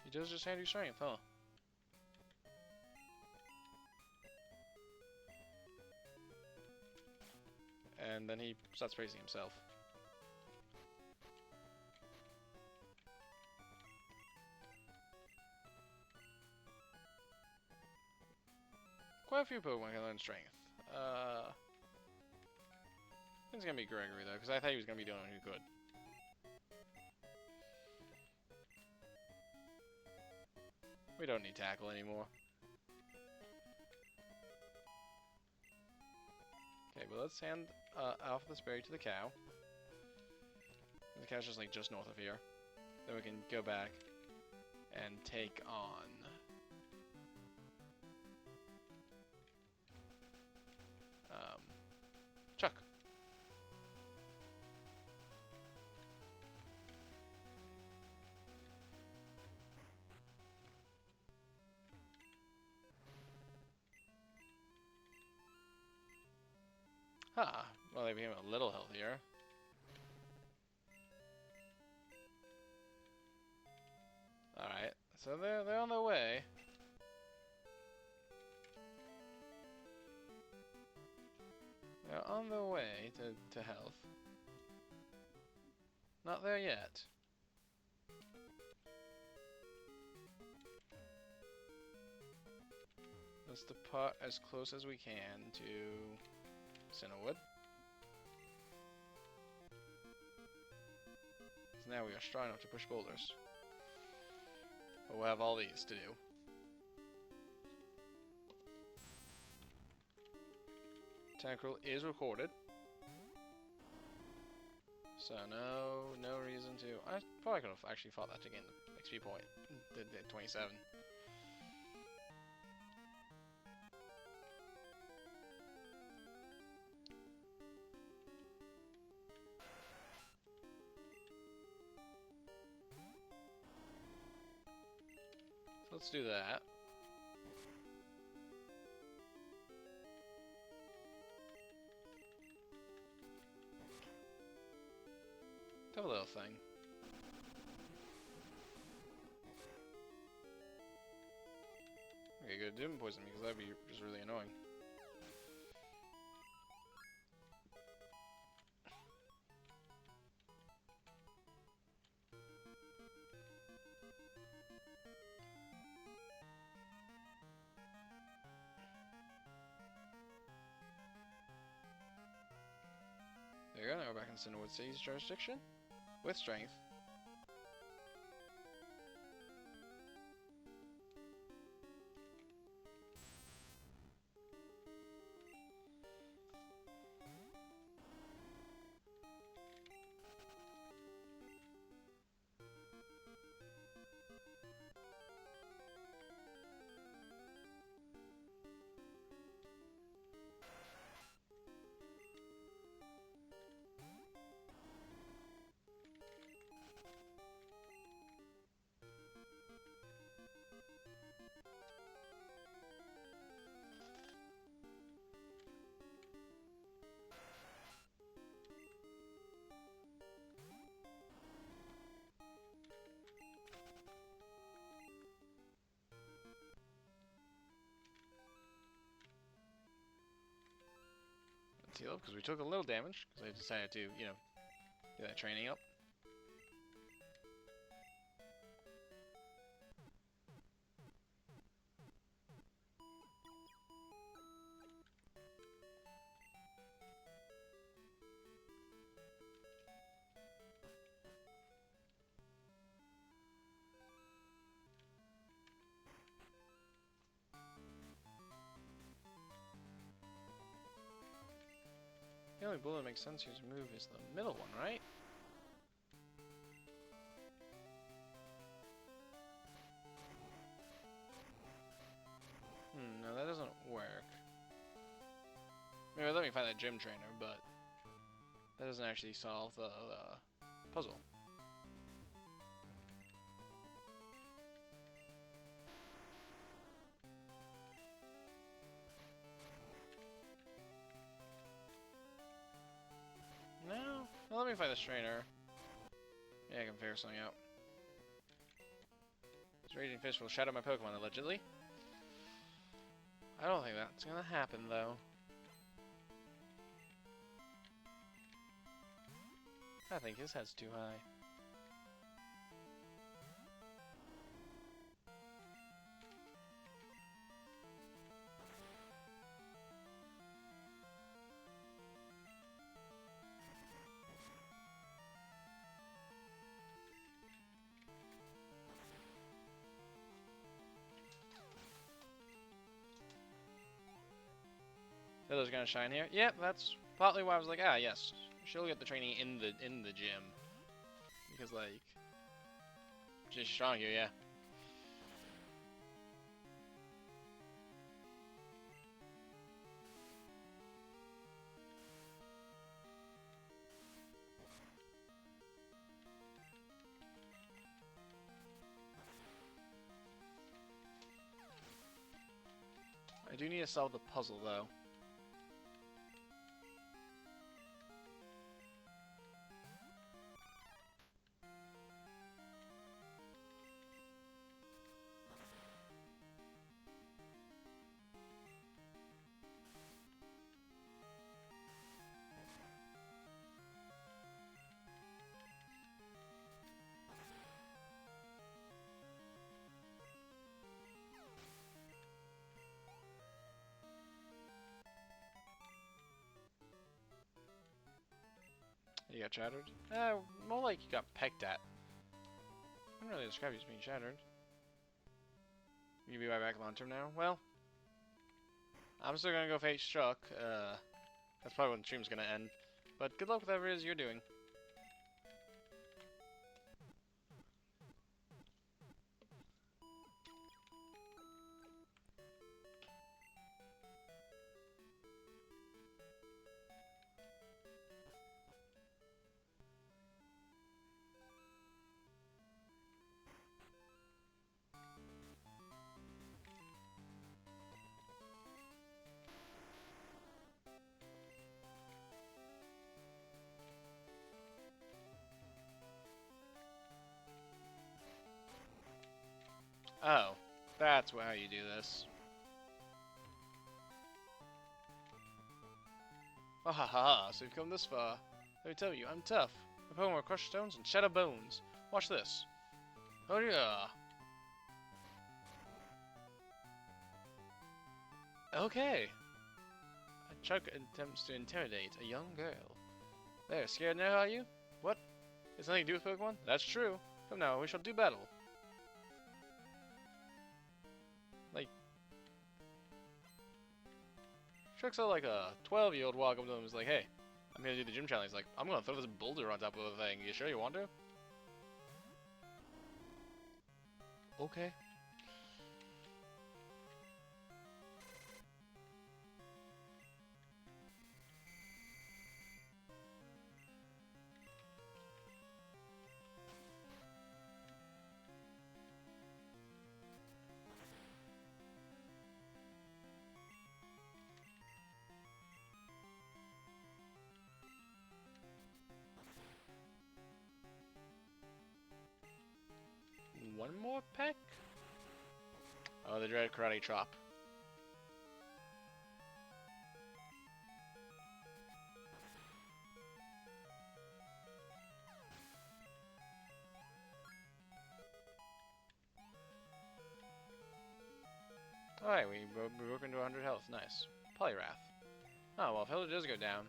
He does just hand you strength, huh? And then he starts praising himself. Quite a few Pokemon can learn strength. I think it's gonna be Gregory though, because I thought he was gonna be the only one who could. We don't need tackle anymore. Okay, but let's hand off this berry to the cow. The cow's just like just north of here. Then we can go back and take on Chuck. Huh. Well, they became a little healthier. Alright, so they're on their way. They're on their way to health. Not there yet. Let's depart as close as we can to Cinnawood. So now we are strong enough to push boulders. But we'll have all these to do. Tentacruel is recorded. So no reason to... I probably could have actually fought that to gain the XP point. Did 27. So let's do that. Have a little thing. Okay, good. Didn't poison me because that'd be just really annoying. we go. Now we're back in Cinderwood City's jurisdiction. With strength. Let's heal up because we took a little damage because I decided to, you know, get that training up. The only bullet that makes sense here to move is the middle one, right? No, that doesn't work. Maybe let me find that gym trainer, but that doesn't actually solve the puzzle. No? Well, let me find this trainer. Yeah, I can figure something out. This raging fish will shadow my Pokemon, allegedly. I don't think that's gonna happen, though. I think his head's too high. Fiddler's gonna shine here. Yep, that's partly why I was like, ah, yes, she'll get the training in the gym because like she's strong here, yeah. I do need to solve the puzzle though. You got shattered? More like you got pecked at. I wouldn't really describe you as being shattered. You be right back long term now? Well, I'm still gonna go face Chuck. That's probably when the stream's gonna end. But good luck with whatever it is you're doing. Oh, that's how you do this. Oh ha ha ha, so you've come this far. Let me tell you, I'm tough. My Pokemon will crush stones and shatter bones. Watch this. Oh yeah. Okay. A Chuck attempts to intimidate a young girl. There, scared now, are you? What? It's nothing to do with Pokemon? That's true. Come now, we shall do battle. Like, Shrek's like a 12-year-old walk up to him and is like, hey, I'm gonna do the gym challenge. He's like, I'm gonna throw this boulder on top of the thing. You sure you want to? Okay. One more peck? Oh, the dreaded karate chop. Alright, we broke into 100 health. Nice. Polyrath. Oh, well, if Hilda does go down,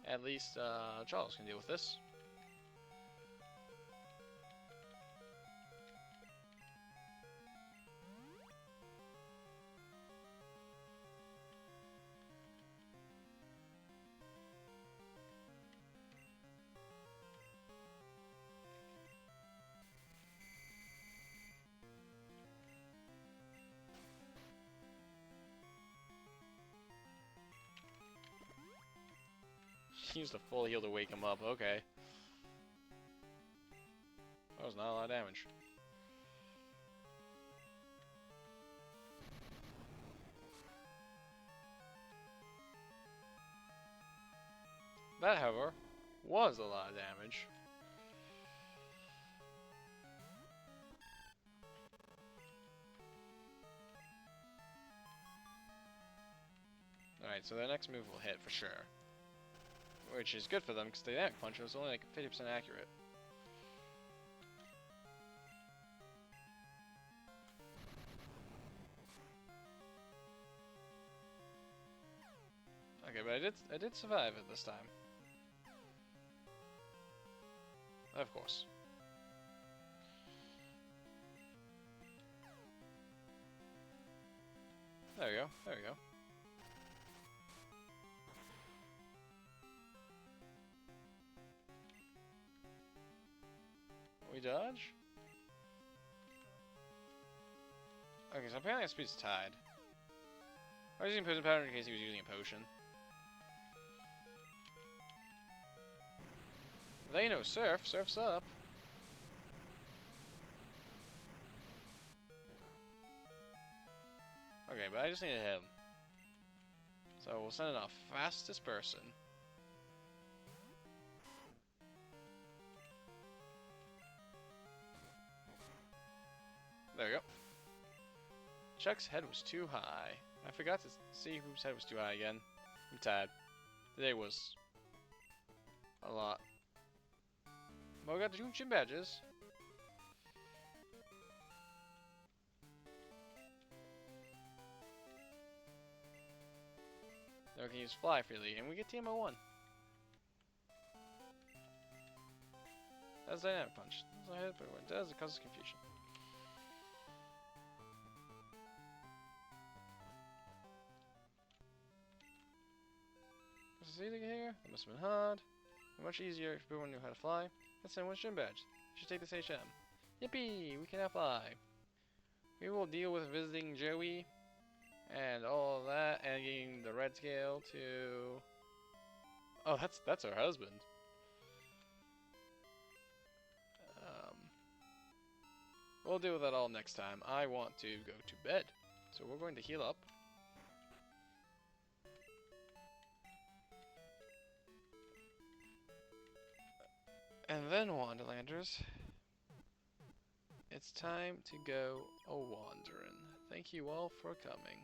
at least Charles can deal with this. He used a full heal to wake him up. Okay. That was not a lot of damage. That, however, was a lot of damage. Alright, so their next move will hit for sure. Which is good for them, because the dynamic punch was only like 50% accurate. Okay, but I did survive it this time. Of course. There we go, there we go. We dodge? Okay, so apparently our speed's tied. I was using poison powder in case he was using a potion. They know Surf. Surf's up. Okay, but I just need to hit him. So we'll send in our fastest person. There we go. Chuck's head was too high. I forgot to see whose head was too high again. I'm tired. Today was a lot. Well, we got the 2 gym badges. Now we can use Fly freely, and we get TMO1. That's Dynamic Punch. That's not hit, but what it does, it causes confusion. What's this eating here? That must have been hard. Much easier if everyone knew how to fly. Let's send one gym badge. You should take this HM. Yippee! We can now fly. We will deal with visiting Joey and all of that, and getting the red scale to. Oh, that's her husband. We'll deal with that all next time. I want to go to bed, so we're going to heal up. And then, Wanderlanders, it's time to go a-wandering. Thank you all for coming.